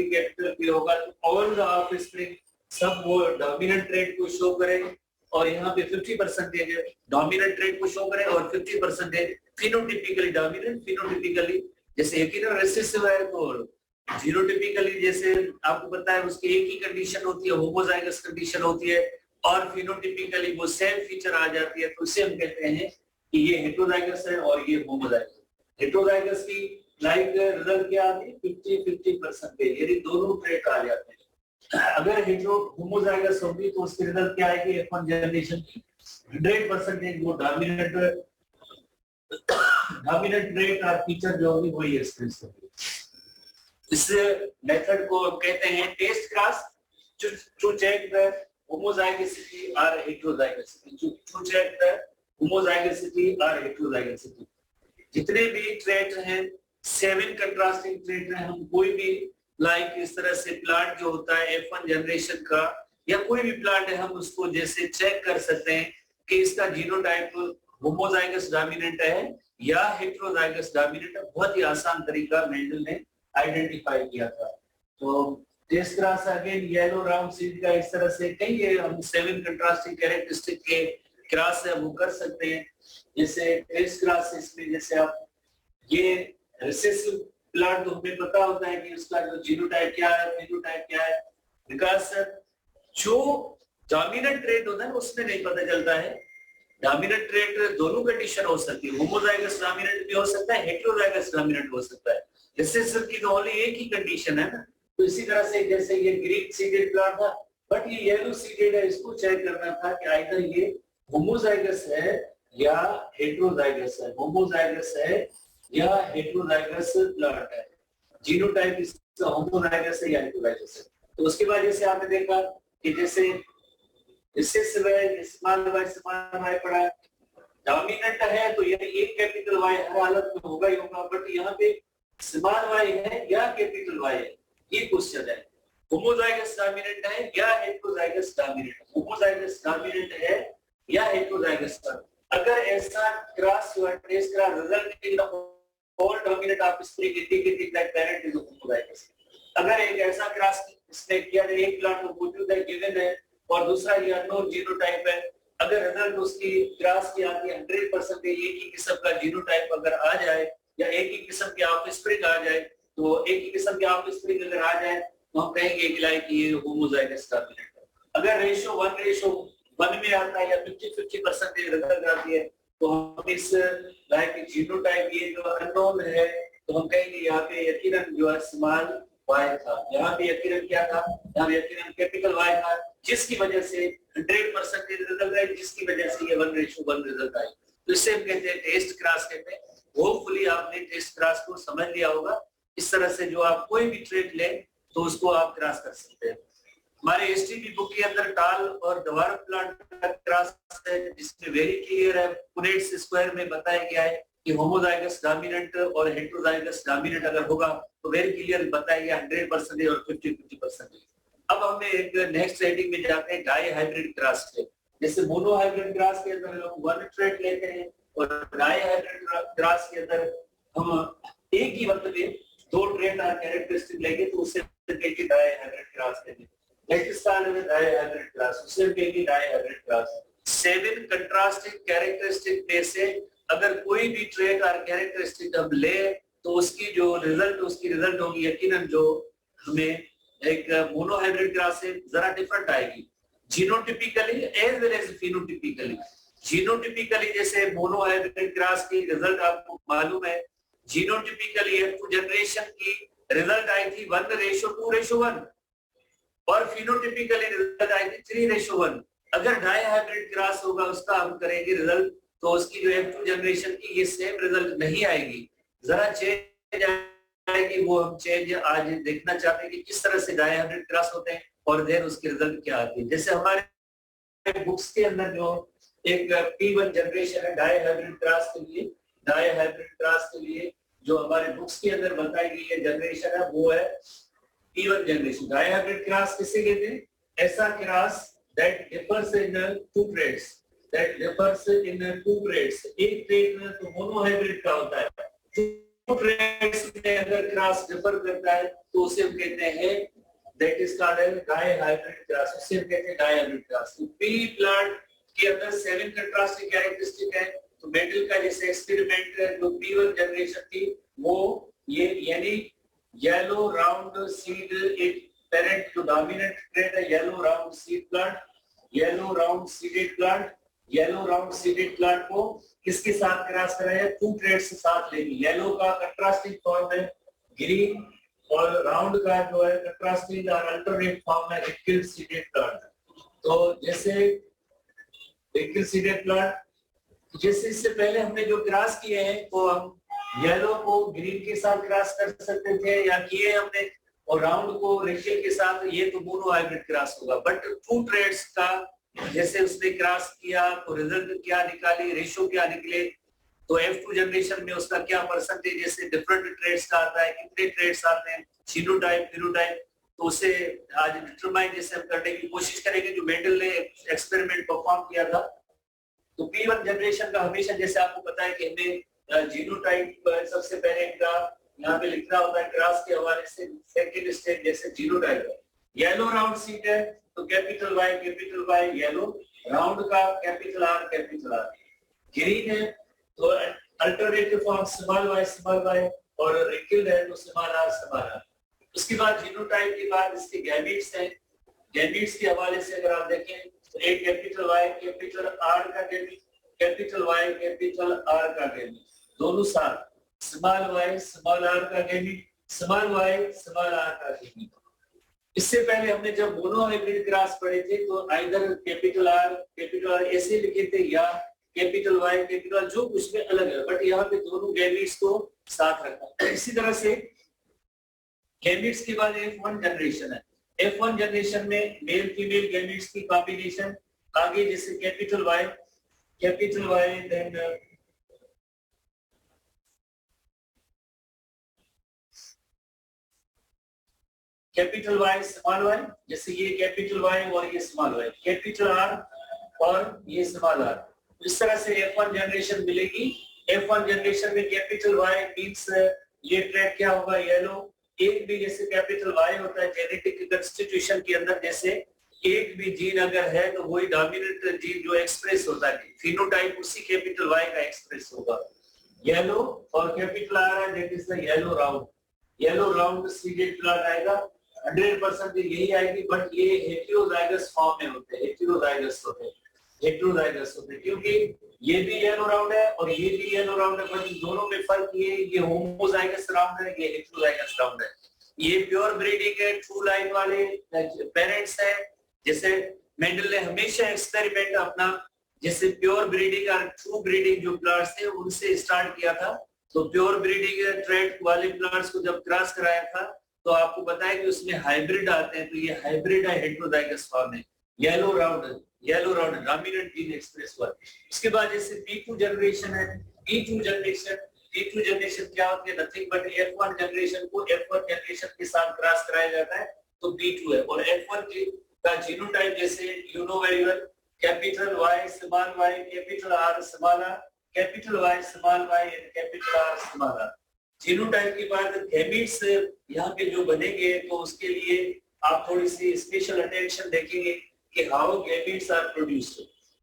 पी होगा, तो ऑल द ऑफस्प्रिंग सब वो डोमिनेंट ट्रेट को शो करें और यहाँ पे 50% डोमिनेंट ट्रेट को शो करें और 50% फिनोटिपिकली डोमिनेंट, फिनोटिपिकली जैसे यकीनन रिसेसिव है तो जीनोटिपिकली जैसे आपको पता है उसकी एक ही कंडीशन होती है, होमोजाइगस कंडीशन होती है और फिनोटिपिकली वो सेम फीचर आ जाती है, तो इसे हम कहते हैं कि ये हेटेरोजाइगस है और ये होमोजाइगस। हेटेरोजाइगस की लाइक रिजल्ट क्या आती है 50-50%, यदि दोनों ट्रेट आ जाते हैं। अगर हेटेरो होमोजाइगस होगी तो उसकी रिजल्ट क्या आएगी F1 जनरेशन की 100% वो डोमिनेंट ट्रेट और फीचर जो होगी वही एक्सप्रेस होगी। इस मेथड को कहते हैं test cross to check the homozygosity or heterozygosity, to check the homozygosity or heterozygosity। जितने भी ट्रेट हैं 7 कंट्रास्टिंग ट्रेट हैं, हम कोई भी लाइक इस तरह से प्लांट जो होता है F1 जनरेशन का या कोई भी प्लांट है, हम उसको जैसे चेक कर सकते हैं कि इसका जीनोटाइप होमोजाइगस डोमिनेंट है या हेटेरोजाइगस डोमिनेंट है। बहुत ही आसान तरीका मेंडल ने आइडेंटिफाई किया था। तो test cross again yellow round seed का इस तरह से कई हम 7 कंट्रास्टिंग कैरेक्टरिस्टिक के क्रॉस है वो कर सकते हैं। जैसे टेस्ट क्रॉसेस में जैसे आप ये रिसेसिव प्लांट तो हमें पता होता है कि उसका जो जीनोटाइप क्या है, फेनोटाइप क्या है। विकास जो डोमिनेंट ट्रेट होता है उसमें नहीं पता चलता है। डोमिनेंट ट्रेट दोनों कंडीशन हो सकती है, होमोजाइगस डोमिनेंट भी हो सकता है, हेटेरोजाइगस डोमिनेंट हो सकता है। रिसेसिव की तो ओनली एक ही कंडीशन है ना। तो इसी तरह से जैसे ये ग्रीन सीडेड प्लांट था, बट ये येलो सीडेड है, इसको चेक करना था कि आइदर ये होमोजाइगस है या हेटेरोजाइगस है, होमोजाइगस है या हेटेरोजाइगस प्लांट है, जीनोटाइप इसका होमोजाइगस है या हेटेरोजाइगस है। तो उसके बाद जैसे आपने देखा कि जैसे रिसेसिव है, स्मॉल वाई पड़ा, डोमिनेंट है तो ये एक कैपिटल वाई हर हालत में होगा ही होगा, बट यहाँ पे स्मॉल वाई है या कैपिटल वाई है, ये क्वेश्चन है। होमोजाइगस डोमिनेंट है या हेटेरोजाइगस डोमिनेंट, होमोजाइगस डोमिनेंट है या हेटेरोजाइगस। अगर ऐसा क्रॉस हुआ टेस्ट का result in the all dominant offspring indicating that parent is homozygous। अगर एक ऐसा क्रॉस इसने किया है, एक प्लांट में मौजूद है, गिवन है, और दूसरा ये अननोन जीनोटाइप है, अगर रिजल्ट उसकी क्रॉस की आती है 100% एक ही किस्म का जीनोटाइप अगर आ जाए या एक ही किस्म के ऑफस्प्रिंग आ जाए, तो एक ही किस्म के ऑफस्प्रिंग अगर आ जाए तो हम कहेंगे कि ये होमोजाइगस डोमिनेंट है। अगर रेशियो 1:1 में आता है या 50-50% रिजल्ट आती है तो हम इस लाइक जीनोटाइप ये जो अननोन है तो हम कहेंगे यहाँ पे यकीनन जो है स्मॉल वाई था, यहाँ पे यकीनन क्या था, यहाँ पे यकीनन कैपिटल वाई था, जिसकी वजह से 100% रिजल्ट आए, जिसकी वजह से ये 1:1 रिजल्ट आई। तो इससे हम कहते हैं टेस्ट क्रॉस कहते हैं। होपफुली आपने टेस्ट क्रॉस को समझ लिया होगा। इस तरह से जो आप कोई भी ट्रेट ले तो उसको आप क्रॉस कर सकते हैं। हमारे एसटीपी बुक के अंदर टाल और डवार्फ प्लांट का क्रॉस है, जिसमें वेरी क्लियर है, पुनेट्स स्क्वायर में बताया गया है कि होमोजाइगस डोमिनेंट और हेटेरोजाइगस डोमिनेंट अगर होगा तो वेरी क्लियर बताया गया 100% और 50-50%। अब हम एक नेक्स्ट हेडिंग में जाते हैं डाई हाइब्रिड क्रॉस के। जैसे मोनो हाइब्रिड क्रॉस के अंदर हम वन ट्रेट लेते हैं और डाई हाइब्रिड क्रॉस के अंदर हम एक ही वक्त में दो ट्रेट और कैरेक्टरिस्टिक लेंगे तो उससे डाई हाइब्रिड क्रॉस कहते हैं। Next start with dihybrid class, उससे कहेंगे dihybrid class। 7 contrasting characteristic में से अगर कोई भी trait और characteristic हम ले तो उसकी जो रिजल्ट होगी यकीनन जो हमें एक मोनोहाइब्रिड क्लास से जरा डिफरेंट आएगी, genotypically as well as phenotypically. Genotypically जैसे मोनोहाइब्रिड क्लास की रिजल्ट आपको मालूम है, जीनोटिपिकली F2 जनरेशन की रिजल्ट आई थी 1:2:1 और फिनोटिपिकली रिजल्ट आई थी 3:1। अगर डाई हाइब्रिड क्रॉस होगा उसका हम करेंगे रिजल्ट तो उसकी जो F2 जनरेशन की ये सेम रिजल्ट नहीं आएगी, जरा चेंज आएगी। वो हम चेंज आज देखना चाहते हैं कि किस तरह से डाई हाइब्रिड क्रॉस होते हैं और देन उसके रिजल्ट क्या आती है। जैसे हमारे बुक्स के अंदर जो एक P1 जनरेशन है डाई हाइब्रिड क्रॉस के लिए, डाई हाइब्रिड क्रॉस के लिए जो हमारे बुक्स के अंदर बताई गई है जनरेशन है वो है P1 generation. Die hybrid cross किसे कहते हैं? ऐसा cross that differs in two traits, that differs in two traits। एक ट्रेट में तो मोनोहाइब्रिड का होता है, two traits में अगर क्रॉस डिफर करता है तो उसे हम कहते हैं that is called as dihybrid cross, उसे हम कहते हैं डाईहाइब्रिड क्रॉस। तो पी प्लांट के अंदर 7 कंट्रास्टिंग कैरेक्टरिस्टिक है। तो मेटल का जैसे एक्सपेरिमेंट जो P1 जनरेशन थी वो ये यानी येलो राउंड सीड एक parent to dominant trait है yellow round seed plant, yellow round seeded plant, yellow round seeded plant को किसके साथ क्रॉस कराया? 2 traits के साथ लेंगे। येलो का कंट्रास्टिंग फॉर्म है ग्रीन और राउंड का जो है कंट्रास्टिंग और अल्टरनेट फॉर्म है इक्विल सीडेड प्लांट। तो जैसे इक्विल सीडेड प्लांट जैसे इससे पहले हमने जो क्रॉस किए हैं तो हम येलो को ग्रीन के साथ क्रॉस कर सकते थे या किए हमने, और राउंड को रेशियल के साथ, ये तो मोनोहाइब्रिड क्रॉस होगा। बट 2 ट्रेड्स का जैसे उसने क्रॉस किया तो रिजल्ट क्या निकाली, रेशियो क्या निकले, तो F2 जनरेशन में उसका क्या परसेंटेज जैसे डिफरेंट ट्रेड्स का आता है, कितने ट्रेड्स आते हैं, जीनोटाइप फिनोटाइप, तो उसे आज डिटरमाइन जैसे हम करने की कोशिश करेंगे जो मेंडल ने एक्सपेरिमेंट परफॉर्म किया था। तो P1 जनरेशन का हमेशा जैसे आपको पता है कि हमें जीनोटाइप सबसे पहले इनका यहाँ पे लिखना होता है क्रॉस के हवाले से, सेकंड स्टेज जैसे जीनोटाइप है। येलो राउंड सीड है तो कैपिटल वाई येलो, राउंड का कैपिटल आर ग्रीन है तो अल्टरनेटिव फॉर्म स्मॉल वाई और रिंकल्ड है तो स्मॉल आर। उसके बाद जीनोटाइप के बाद इसके गैमीट्स हैं। गैमीट्स के हवाले से अगर आप देखें तो एक कैपिटल वाई कैपिटल आर का gamete, capital Y capital R का गैमीट, दोनों साथ स्मॉल वाई स्मॉल आर का gamete, small Y small R का गैमीट। इससे पहले हमने जब मोनोहाइब्रिड क्रॉस पढ़े थे तो आइदर कैपिटल आर ऐसे लिखे थे या कैपिटल वाई कैपिटल जो कुछ में अलग है, बट यहाँ पे दोनों गैमीट्स को साथ रखा। इसी तरह से गैमीट्स के बाद F1 जनरेशन है। F1 जनरेशन में मेल फीमेल गैमीट्स की कॉम्बिनेशन आगे जैसे capital Y then capital Y small Y, जैसे ये कैपिटल वाई और ये स्मॉल वाई, कैपिटल आर और ये स्मॉल आर। इस तरह से F1 जनरेशन मिलेगी। F1 जनरेशन में कैपिटल वाई मींस ये ट्रैक क्या होगा येलो। एक भी जैसे कैपिटल वाई होता है जेनेटिक कॉन्स्टिट्यूशन के अंदर, जैसे एक भी जीन अगर है तो वही डोमिनेंट जीन जो एक्सप्रेस होता है फिनोटाइप उसी कैपिटल वाई का एक्सप्रेस होगा। येलो और कैपिटल आर है that is the yellow round seeded plant आएगा। 100% यही आएगी, बट ये हेटेरोजाइगस फॉर्म में होते हैं, हेटेरोजाइगस होते हैं क्योंकि ये भी येलो राउंड है और ये भी येलो राउंड है, बट इन दोनों में फर्क ये होमोजाइगस राउंड है, ये हेटेरोजाइगस राउंड है। ये प्योर ब्रीडिंग है, ट्रू लाइन वाले पेरेंट्स हैं। जैसे मेंडल ने हमेशा एक्सपेरिमेंट अपना जैसे प्योर ब्रीडिंग और ट्रू ब्रीडिंग जो प्लांट्स थे उनसे स्टार्ट किया था। तो प्योर ब्रीडिंग ट्रेड वाले प्लांट्स को जब क्रॉस कराया था तो आपको बताया कि उसमें हाइब्रिड आते हैं, तो ये हाइब्रिड है, हेटेरोजाइगस फॉर्म है, yellow round dominant gene express हुआ। उसके बाद जैसे P2 जनरेशन है, P2 जनरेशन क्या होती है, नथिंग बट F1 जनरेशन को F1 जनरेशन के साथ क्रॉस कराया जाता है तो P2 है। और F1 का जीनोटाइप जैसे you know very well, capital Y small Y capital R small R, capital Y small Y and capital R small R. Genotype के बाद गैमीट्स यहाँ पे जो बनेंगे तो उसके लिए आप थोड़ी सी स्पेशल अटेंशन देखेंगे कि how gametes are produced.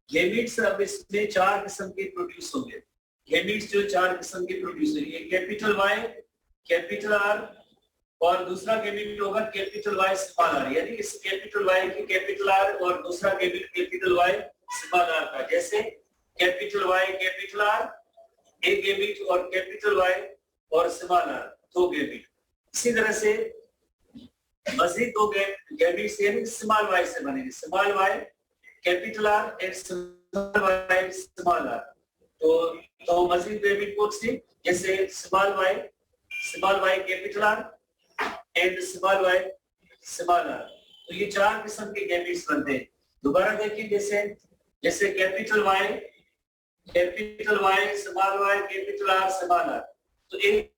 Gametes अब इसमें 4 किस्म के प्रोड्यूस होंगे। गैमीट्स जो 4 किस्म के प्रोड्यूस होंगे, कैपिटल वाई कैपिटल आर और दूसरा गैमीट होगा कैपिटल वाई स्मॉल आर, यानी इस कैपिटल वाई की कैपिटल आर और दूसरा gamete capital Y small R का। जैसे कैपिटल वाई कैपिटल आर एक गैमीट और कैपिटल वाई और स्मॉल आर 2 गैमीट। इसी तरह से मजीद 2 गैमीट्स यानी स्मॉल वाई से बनेंगे, small Y capital R and small Y small R. तो मजीद गैमीट कौन सी, जैसे small Y capital R and small Y small R. तो ये 4 किस्म के गैमीट्स बनते हैं। दोबारा देखिए जैसे capital Y small Y capital R small R. तो एक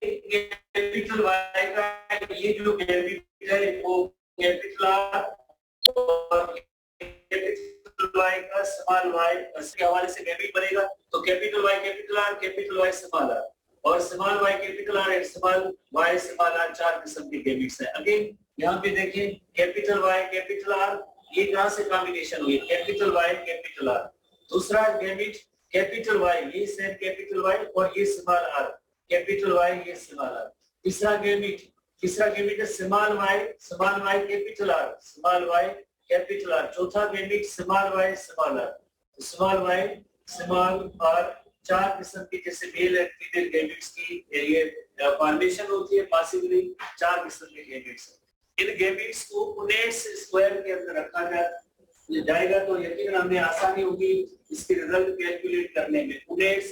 कैपिटल वाई का ये जो गैमीट है वो कैपिटल आर और कैपिटल वाई का स्मॉल वाई इसके हवाले से गैमीट बनेगा। तो capital Y capital R capital Y small R और small Y capital R and small Y small R 4 किस्म के गैमीट्स हैं। अगेन यहाँ पे देखिए कैपिटल वाई कैपिटल आर ये कहां से कॉम्बिनेशन हुई, कैपिटल वाई कैपिटल आर। दूसरा गैमीट कैपिटल वाई ये सेम कैपिटल वाई और ये स्मॉल आर, कैपिटल वाई ये स्मॉल आर। तीसरा गैमीट है small Y capital R, small Y capital R. चौथा gamete small Y small R, small Y small R. 4 किस्म के जैसे मेल एंड फीमेल गैमीट्स की ये फॉर्मेशन होती है, पॉसिबली 4 किस्म के गैमीट्स। इन गैमीट्स को पुनेट्स स्क्वायर के अंदर रखा जाएगा तो यकीनन हमें आसानी होगी इसके रिजल्ट कैलकुलेट करने में। पुनेट्स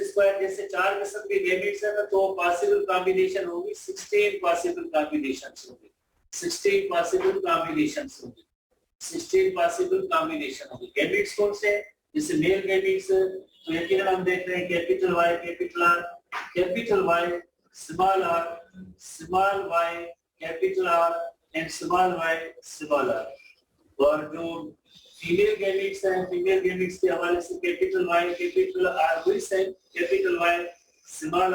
स्क्वायर जैसे 4 किस्म के गैमीट्स है तो पॉसिबल कॉम्बिनेशन होगी 16 पॉसिबल कॉम्बिनेशंस होंगे, 16 पॉसिबल कॉम्बिनेशन होंगे। गैमीट्स कौन से, जैसे मेल गैमीट्स तो यकीनन हम देख रहे हैं capital Y capital R, capital Y small Y capital R and small Y small R. और जो फीमेल गैमीट्स हैं, फीमेल गैमीट्स के हवाले से कैपिटल वाई कैपिटल आर वही same, capital Y small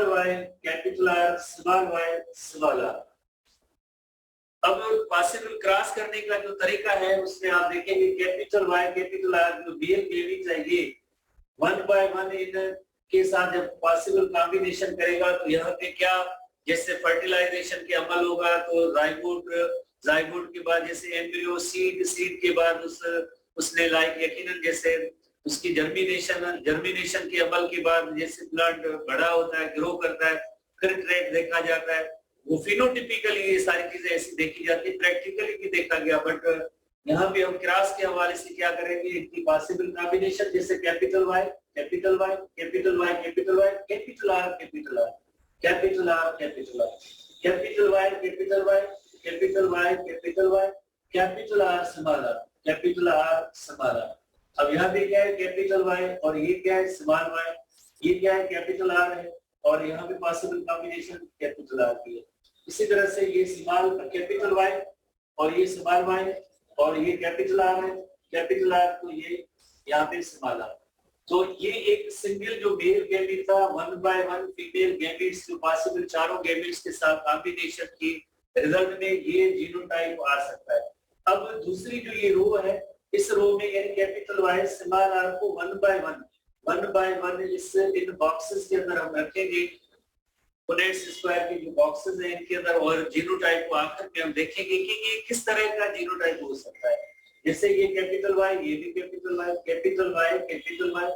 Y capital R small Y small R. अब possible cross करने का जो तरीका है उसमें आप देखेंगे कैपिटल वाई कैपिटल आर जो बीएल केवी चाहिए 1/1 इन के साथ जब पॉसिबल कॉम्बिनेशन करेगा तो यहाँ पे क्या जैसे फर्टिलाइजेशन के अमल होगा तो जाइगोट के बाद जैसे एम्ब्रियो सीड के बाद उसने लाइक यकीनन जैसे उसकी जर्मिनेशन के अमल के बाद जैसे प्लांट बड़ा होता है ग्रो करता है फिर ट्रेड देखा जाता है वो फिनोटिपिकली ये सारी चीजें ऐसी देखी जाती है प्रैक्टिकली भी देखा गया बट यहाँ पे हम क्रॉस के हवाले से क्या करेंगे इनकी पॉसिबल कॉम्बिनेशन जैसे capital Y capital Y capital Y capital Y capital R capital R capital R capital R capital Y capital Y capital Y capital Y capital R small R capital R small R अब यहाँ पे क्या है capital Y और ये क्या है small Y ये क्या है कैपिटल आर है और यहाँ पे पॉसिबल कॉम्बिनेशन कैपिटल आर की है इसी तरह से ये स्मॉल कैपिटल वाई और ये स्मॉल वाई और ये कैपिटल आर है कैपिटल आर तो ये यहाँ पे स्मॉल आर तो ये एक सिंगल जो मेल गैमेट था 1/1 फीमेल गैमेट्स जो पॉसिबल चारों गैमेट्स के साथ कॉम्बिनेशन की रिजल्ट में ये जीनोटाइप आ सकता है अब दूसरी जो ये रो है इस रो में यानी कैपिटल वाई स्मॉल आर को 1/1 इस इन बॉक्सेस के अंदर हम रखेंगे पुनेट्स स्क्वायर के जो बॉक्सेस हैं इनके अंदर और जीनोटाइप को आखिर में हम देखेंगे कि ये किस तरह का जीनोटाइप हो सकता है जैसे ये कैपिटल वाई ये भी capital Y capital Y capital Y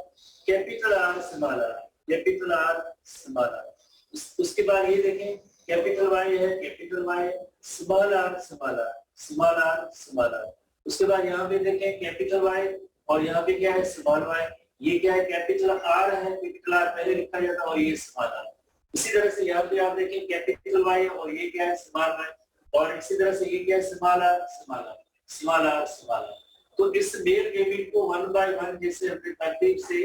capital R small R capital R small R उसके बाद ये देखें कैपिटल वाई है capital Y small R small R small R small R उसके बाद यहाँ पे देखें कैपिटल वाई और यहाँ पे क्या है स्मॉल वाई ये क्या है कैपिटल आर है कैपिटल आर पहले लिखा जाता है और ये स्मॉल आर इसी तरह से यहाँ पे आप देखें कैपिटल वाई और ये क्या है स्मॉल वाई और इसी तरह से ये क्या है small R small R small R small R तो इस मेल गैमेट को 1/1 जैसे हमने तरतीब से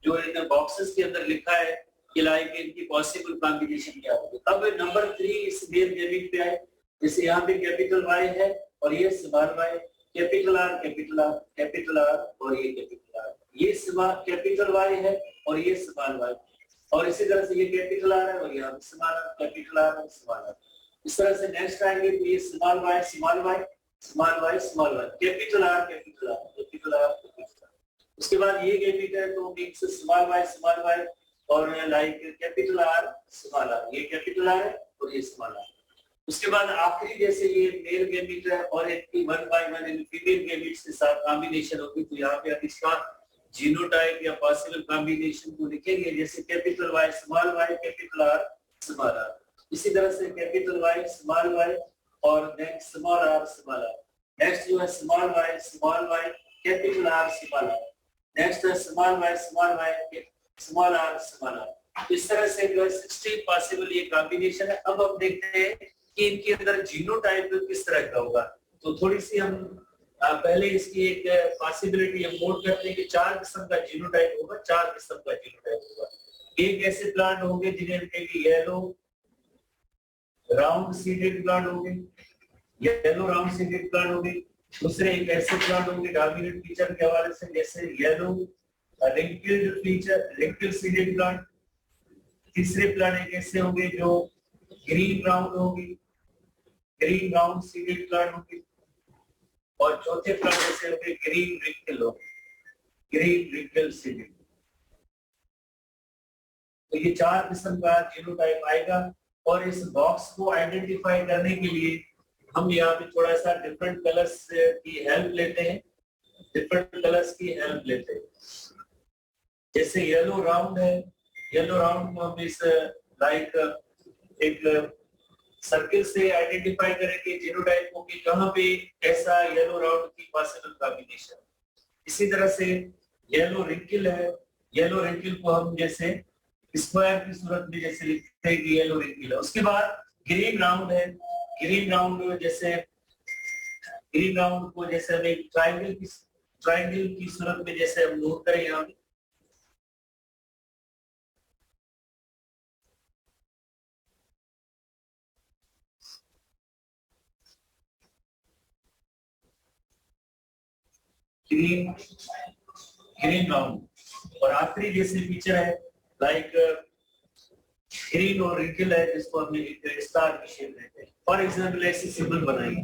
जो इन बॉक्सेस के अंदर लिखा है कि लाइक इनकी पॉसिबल कॉम्बिनेशन क्या होगी अब नंबर 3 इस मेल गैमेट पे आए जैसे यहाँ पे कैपिटल वाई है और ये small Y capital R capital R capital R और ये कैपिटल आर ये कैपिटल वाई है और ये स्मॉल वाई और इसी तरह से ये कैपिटल आर है और यहाँ पे स्मॉल आर कैपिटल आर और स्मॉल आर इस तरह से नेक्स्ट आएंगे तो ये small Y small Y small Y small Y capital R capital R capital R capital R उसके बाद ये गैमेट है तो मिक्स स्मॉल वाई और like capital R small R ये कैपिटल आर है और ये स्मॉल आर उसके बाद आखिरी जैसे ये मेल गैमेट है और इनकी 1/1 इन फीमेल गैमेट्स के साथ कॉम्बिनेशन होगी तो यहाँ पे हम इसका जीनोटाइप या पॉसिबल कॉम्बिनेशन को लिखेंगे जैसे capital Y small Y capital R small R इसी तरह से कैपिटल वाई स्मॉल वाई और नेक्स्ट स्मॉल आर नेक्स्ट जो है small Y capital R small R next है स्मॉल वाई स्मॉल आर इस तरह से जो है 16 पॉसिबल ये कॉम्बिनेशन है अब हम देखते हैं कि इनके अंदर जीनोटाइप किस तरह का होगा तो थोड़ी सी हम पहले इसकी एक पॉसिबिलिटी हम नोट करते हैं कि 4 किस्म का जीनोटाइप होगा 4 किस्म का जीनोटाइप होगा एक ऐसे प्लांट होंगे जिन्हें येलो राउंड सीडेड प्लांट होंगे येलो राउंड सीडेड प्लांट होंगे दूसरे एक ऐसे प्लांट होंगे डोमिनेंट फीचर के हवाले से जैसे येलो रिंकल सीडेड प्लांट तीसरे प्लांट एक ऐसे होंगे जो ग्रीन राउंड होंगे ग्रीन राउंड सीडेड प्लांट होंगे और चौथे प्लांट ऐसे होंगे ग्रीन रिंकल सीडेड तो ये 4 किस्म का जीनोटाइप आएगा और इस बॉक्स को आइडेंटिफाई करने के लिए हम यहाँ पे थोड़ा सा डिफरेंट कलर्स की हेल्प लेते हैं जैसे येलो राउंड है येलो राउंड को हम इस लाइक एक सर्किल से आइडेंटिफाई करेंगे जीनोटाइप को कि कहाँ पे ऐसा येलो राउंड की पॉसिबल कॉम्बिनेशन इसी तरह से येलो रिंकल है येलो रिंकल को हम जैसे स्क्वायर की सूरत में जैसे लिखते हैं कि येलो रिंकल है उसके बाद ग्रीन राउंड है ग्रीन राउंड जैसे ग्रीन राउंड को जैसे हम एक ट्रायंगल की सूरत में जैसे हम नोट करें यहाँ पे ग्रीन राउंड और आखिरी जैसे फीचर है लाइक ग्रीन और रिंकल है जिसको हमने स्टार की शेप देते हैं। फॉर एग्जांपल ऐसी सिंबल बनाएंगे।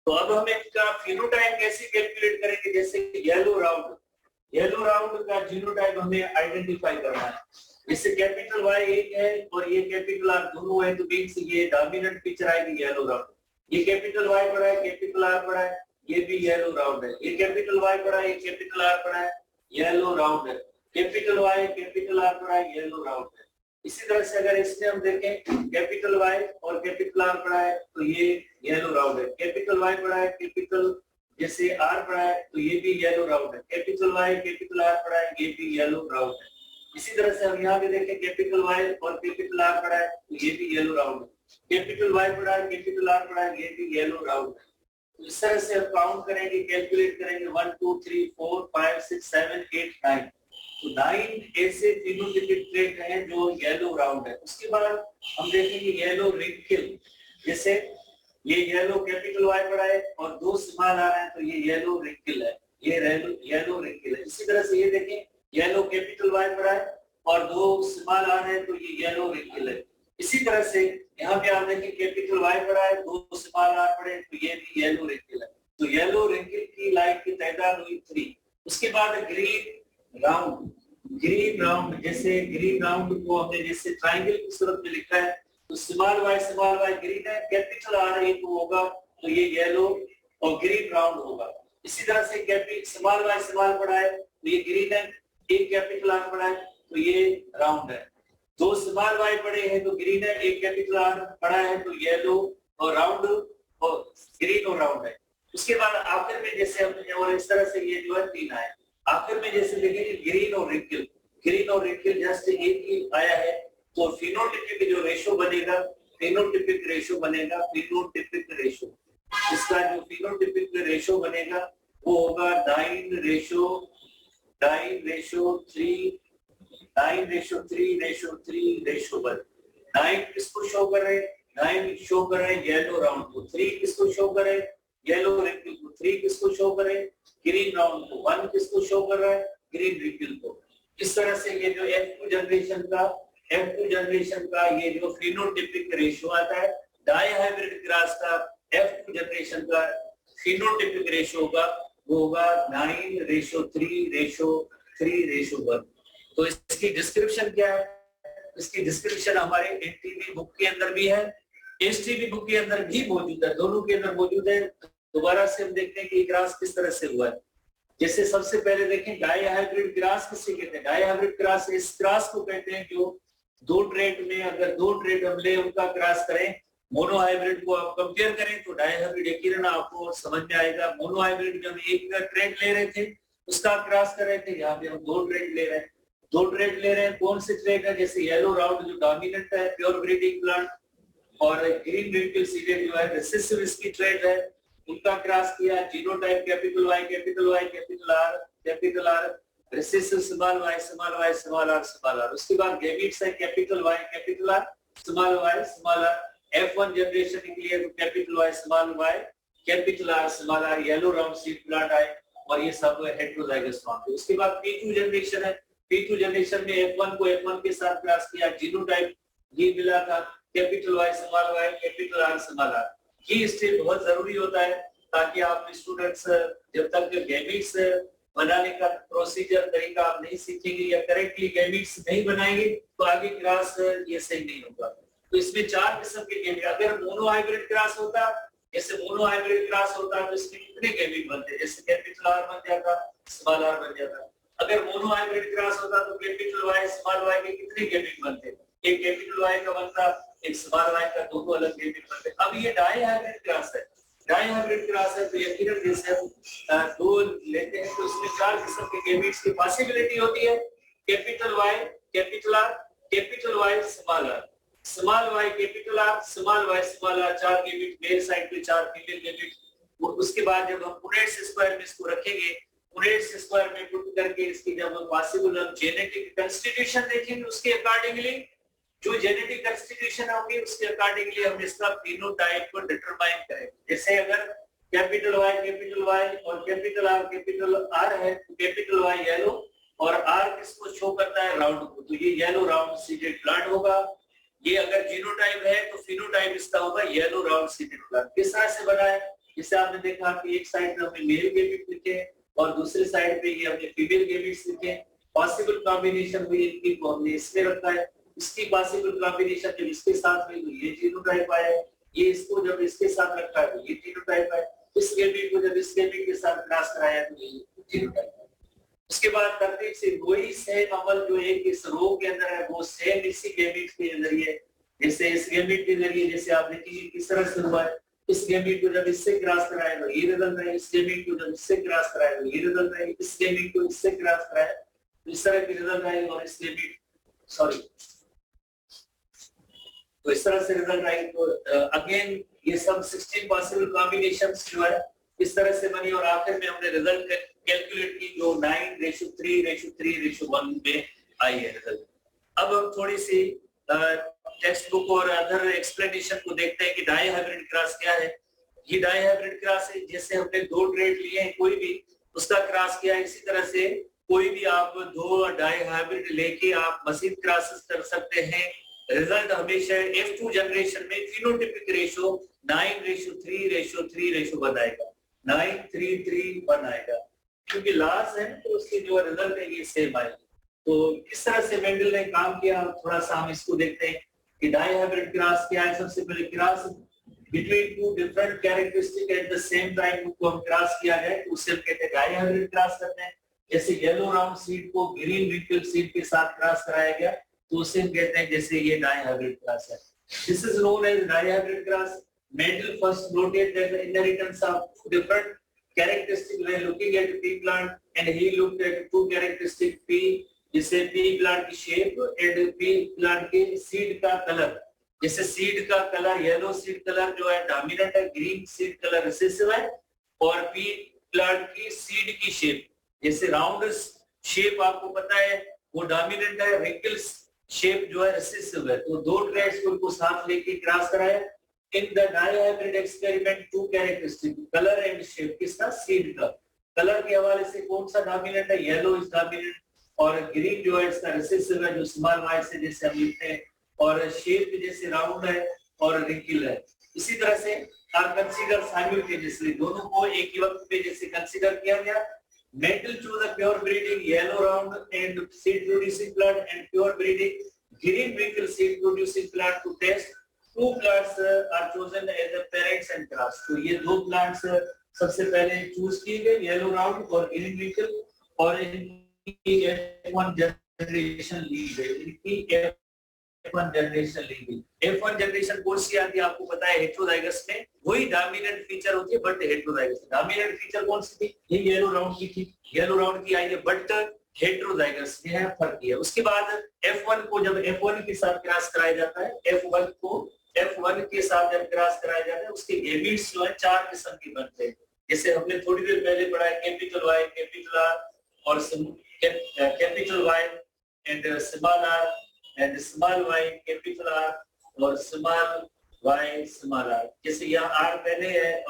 तो अब हम इसका फिनोटाइप कैसे कैलकुलेट करेंगे? जैसे येलो राउंड का जीनोटाइप हमें आइडेंटिफाई करना है। इससे कैपिटल Y एक है और ये कैपिटल R दोनों है, तो मींस ये डोमिनेंट फीचर आएगी येलो राउंड। ये कैपिटल Y बड़ा है, कैपिटल R बड़ा है, ये भी येलो राउंड है। ये कैपिटल Y बड़ा है, ये कैपिटल R बड़ा है, येलो राउंड है। कैपिटल Y कैपिटल R बड़ा है, येलो राउंड है। इसी तरह से अगर इसमें हम देखें कैपिटल Y और कैपिटल R बड़ा है तो ये येलो राउंड है। कैपिटल Y बड़ा है, कैपिटल जैसे R बड़ा है तो ये भी येलो राउंड है। कैपिटल Y कैपिटल R बड़ा है, ये भी येलो राउंड है। इसी तरह से हम यहाँ पे देखें कैपिटल Y और कैपिटल R बड़ा है तो ये भी येलो राउंड है। कैपिटल Y बड़ा है, कैपिटल R बड़ा है, ये भी येलो राउंड है। तो इस तरह से हम काउंट करेंगे, कैलकुलेट करेंगे 1 2 3 4 5 6 7 8 9। तो 9 ऐसे फिनोटाइपिक ट्रेट हैं जो येलो राउंड है। उसके बाद हम देखेंगे येलो रिंकल। जैसे ये येलो कैपिटल Y बड़ा है और दो स्मॉल आ रहे हैं तो ये येलो रिंकल है, ये येलो रिंकल है। इसी तरह से ये देखें येलो कैपिटल Y बड़ा है और दो स्मॉल आ रहे हैं तो ये येलो रिंकल है। इसी तरह से यहाँ पे आप देखें कैपिटल Y बड़ा है, दो स्मॉल R बड़े हैं तो ये भी येलो रिंकल है। तो येलो रिंकल की लाइन की तादाद हुई 3। उसके बाद ग्रीन राउंड जैसे ग्रीन राउंड को हमने जैसे ट्रायंगल की सूरत में लिखा है तो स्मॉल y ग्रीन है, कैपिटल R है तो होगा तो ये येलो और ग्रीन राउंड होगा। इसी तरह से कैपिटल स्मॉल y बड़ा है तो ये ग्रीन है, एक कैपिटल R बड़ा है तो ये राउंड है। दो स्मॉल y बड़े हैं तो ग्रीन है, एक कैपिटल R बड़ा है तो येलो और राउंड और ग्रीन और राउंड है। उसके बाद आखिर में जैसे हमने और इस तरह से ये जो है 3 आए। आखिर में जैसे देखेंगे ग्रीन और रिंकल जस्ट एक ही आया है तो फिनोटाइपिक जो रेशो बनेगा फिनोटाइपिक रेशो इसका जो फिनोटाइपिक रेशो बनेगा वो होगा 9:3 रेशो 1। 9 किसको शो कर रहे हैं? 9 शो कर रहे हैं येलो राउंड को। 3 किसको शो कर रहे हैं? येलो रिंकल को। 3 किसको शो कर रहे हैं? ग्रीन राउंड को। 1 किसको शो कर रहा है? ग्रीन रिंकल को। इस तरह से ये जो F2 जनरेशन का ये जो फिनोटाइपिक रेशो आता है डाई हाइब्रिड क्रॉस का F2 जनरेशन का फिनोटाइपिक रेशो होगा वो होगा 9:3 तो इसकी डिस्क्रिप्शन क्या है? इसकी डिस्क्रिप्शन हमारे एनटीबी बुक के अंदर भी है, एसटीबी बुक के अंदर भी मौजूद है, दोनों के अंदर मौजूद है। दोबारा से हम देखते हैं कि क्रॉस किस तरह से हुआ है। जैसे सबसे पहले देखें डाई हाइब्रिड क्रॉस किसे कहते हैं? डाई हाइब्रिड क्रॉस इस क्रॉस को कहते हैं जो दो ट्रेड में अगर दो ट्रेड हम ले उनका क्रॉस करें, मोनो हाइब्रिड को आप कंपेयर करें तो डाई हाइब्रिड यकीनन आपको समझ में आएगा। मोनो हाइब्रिड में हम एक ट्रेड ले रहे थे उसका क्रॉस कर रहे थे, यहाँ पे हम दो ट्रेड ले रहे हैं। कौन से ट्रेड है? जैसे येलो राउंड जो डोमिनेंट है प्योर ब्रीडिंग प्लांट और ग्रीन रिंकल सीडेड जो है रिसेसिव इसकी ट्रेड है, उनका क्रॉस किया। Genotype capital R recessive small y। उसके बाद गैमीट्स है capital Y capital R small y। F1 generation के लिए तो capital Y small y capital R small r yellow round seed plant आए और ये सब हेटेरोजाइगस फॉर्म है। उसके बाद P2 जनरेशन है। P2 जनरेशन में F1 को F1 के साथ क्रॉस किया, जीनोटाइप ये मिला था capital Y small y capital R small r। ये स्टेप बहुत जरूरी होता है ताकि आप स्टूडेंट्स जब तक गैमीट्स बनाने का प्रोसीजर तरीका आप नहीं सीखेंगे या करेक्टली गैमीट्स नहीं बनाएंगे तो आगे क्रॉस ये सही नहीं होगा। तो इसमें 4 किस्म के गैमीट, अगर मोनो हाइब्रिड क्रॉस होता तो इसमें कितने गैमीट बनते? जैसे कैपिटल R बन जाता, स्मॉल r बन जाता। अगर मोनो हाइब्रिड क्रॉस होता तो कैपिटल Y स्मॉल y के कितने गैमीट बनते? एक कैपिटल Y का बनता, एक स्मॉल y का, दोनों अलग गैमीट बनते। अब ये डाई हाइब्रिड क्रॉस है तो यकीनन जैसे हम दो लेते हैं तो इसमें 4 किस्म के गैमीट्स की पॉसिबिलिटी होती है। Capital Y capital R capital Y small y capital R small y small r, 4 gamete male side पे, 4 फीमेल गैमीट। उसके बाद जब हम पुनेट्स स्क्वायर में इसको रखेंगे, पुनेट्स स्क्वायर में पुट करके इसकी जब हम पॉसिबल हम जेनेटिक कंस्टिट्यूशन देखेंगे उसके अकॉर्डिंगली जो जेनेटिक कंस्टिट्यूशन होगी उसके अकॉर्डिंगली हम इसका फिनोटाइप को डिटरमाइन करेंगे। जैसे अगर कैपिटल Y और कैपिटल R है तो कैपिटल Y येलो और R किसको शो करता है? राउंड को। तो ये येलो राउंड सीडेड प्लांट होगा ये अगर जीनोटाइप है तो फिनोटाइप इसका होगा येलो राउंड सीडेड प्लांट। किस तरह से बना है? जिससे आपने देखा कि एक साइड में हमने मेल गेमिट लिखे और दूसरी साइड पे ये हमने फीमेल गेमिट्स लिखे। पॉसिबल कॉम्बिनेशन हुई इनकी को हमने इसमें रखा है। इसकी पॉसिबल कॉम्बिनेशन जब इसके साथ हुई तो ये जीनोटाइप आया है। ये इसको जब इसके साथ रखा है तो ये जीनोटाइप है। इस गेमिट को जब इस गेमिट के साथ क्रॉस कराया तो ये जीनोटाइप है। उसके बाद तरतीब से वही सेम अमल जो एक इस रो के अंदर है वो सेम इसी गेमिट के जरिए, जैसे इस गेमिट के जरिए जैसे आप देखिए किस तरह से हुआ है। इस गेमिट को जब इससे क्रॉस कराया तो ये रिजल्ट है, इस गेमिट को जब इससे क्रॉस कराया तो ये रिजल्ट है, इस गेमिट को इससे क्रॉस कराया तो इस तरह की रिजल्ट आएगी और इस गेमिट तो इस तरह से रिजल्ट आएगी। तो अगेन ये सब 16 पॉसिबल कॉम्बिनेशंस जो है इस तरह से बनी और आखिर में हमने रिजल्ट कैलकुलेट की जो 9:3:3:1 में आई है रिजल्ट। अब हम थोड़ी सी टेक्स्ट बुक और अदर एक्सप्लेनेशन को देखते हैं कि डाई हाइब्रिड क्रॉस क्या है। ये डाई हाइब्रिड क्रॉस है, जैसे हमने दो ट्रेड लिए हैं कोई भी उसका क्रॉस किया, इसी तरह से कोई भी आप दो डाई हाइब्रिड लेके आप मजीद क्रॉसेस कर सकते हैं। रिजल्ट हमेशा F2 जनरेशन में फिनोटाइपिक रेशियो 9:3:3:1 आएगा, 9:3:3:1 आएगा, क्योंकि लास्ट है तो उसकी जो रिजल्ट है ये सेम आएगी। तो इस तरह से मेंडल ने काम किया। थोड़ा सा हम इसको देखते हैं कि डाई हाइब्रिड क्रॉस क्या है। सबसे पहले cross between two different characteristic at the same time को हम क्रॉस किया जाए तो उसे हम कहते हैं डाई हाइब्रिड क्रॉस करते हैं। जैसे येलो राउंड सीड को ग्रीन रिंकल सीड के साथ क्रॉस कराया गया तो उसे हम कहते हैं जैसे ये डाई हाइब्रिड क्रॉस है। This is known as dihybrid cross. Mendel first noted that the inheritance of different characteristics when looking at pea plant, and he looked at two characteristics P, जिसे pea plant की shape and pea plant के seed का color। जैसे seed का color yellow seed color जो है dominant है, green seed color recessive है, और pea plant की seed की shape जैसे round shape आपको पता है वो dominant है, wrinkles shape जो है recessive है। तो दो traits को साथ लेके क्रॉस कराया। In the dihybrid experiment, two characteristics, color and shape, किसका? सीड का। कलर के हवाले से कौन सा डोमिनेंट है? येलो इज डोमिनेंट, और ग्रीन जो है इसका रिसेसिव है जो स्मॉल वाई से जैसे हम लिखते हैं, और शेप जैसे राउंड है और रिंकल है। इसी तरह से आर कंसीडर साइमल्टेनियसली, दोनों को एक ही वक्त पे जैसे कंसीडर किया गया। Mendel chose a pure breeding yellow round and seed producing plant and pure breeding green wrinkle seed producing plant to test. Two plants are chosen as the parents and cross। तो ये दो plants सबसे पहले choose किए गए, yellow round और green विंकल, और इनकी F1 जनरेशन ली गई। F1 जनरेशन ली गई। F1 जनरेशन कौन सी आती है आपको पता है? हेटेरोजाइगस में वही डोमिनेंट फीचर होती है, बट हेटेरोजाइगस। डोमिनेंट फीचर कौन सी थी? ये येलो राउंड की थी, येलो राउंड की आई है, बट हेटेरोजाइगस में है, फर्क है। उसके बाद F1 को जब F1 के साथ क्रॉस कराया जाता है, F1 के साथ जब क्रॉस कराया जाता है उसके गेमिट्स जो है चार किस्म के बनते हैं। जैसे हमने थोड़ी देर पहले पढ़ा है कैपिटल वाई, कैपिटल आर और capital Y and small R and small Y, capital R और स्मॉल वाई, स्मॉल आर। जैसे यहाँ आर पहले है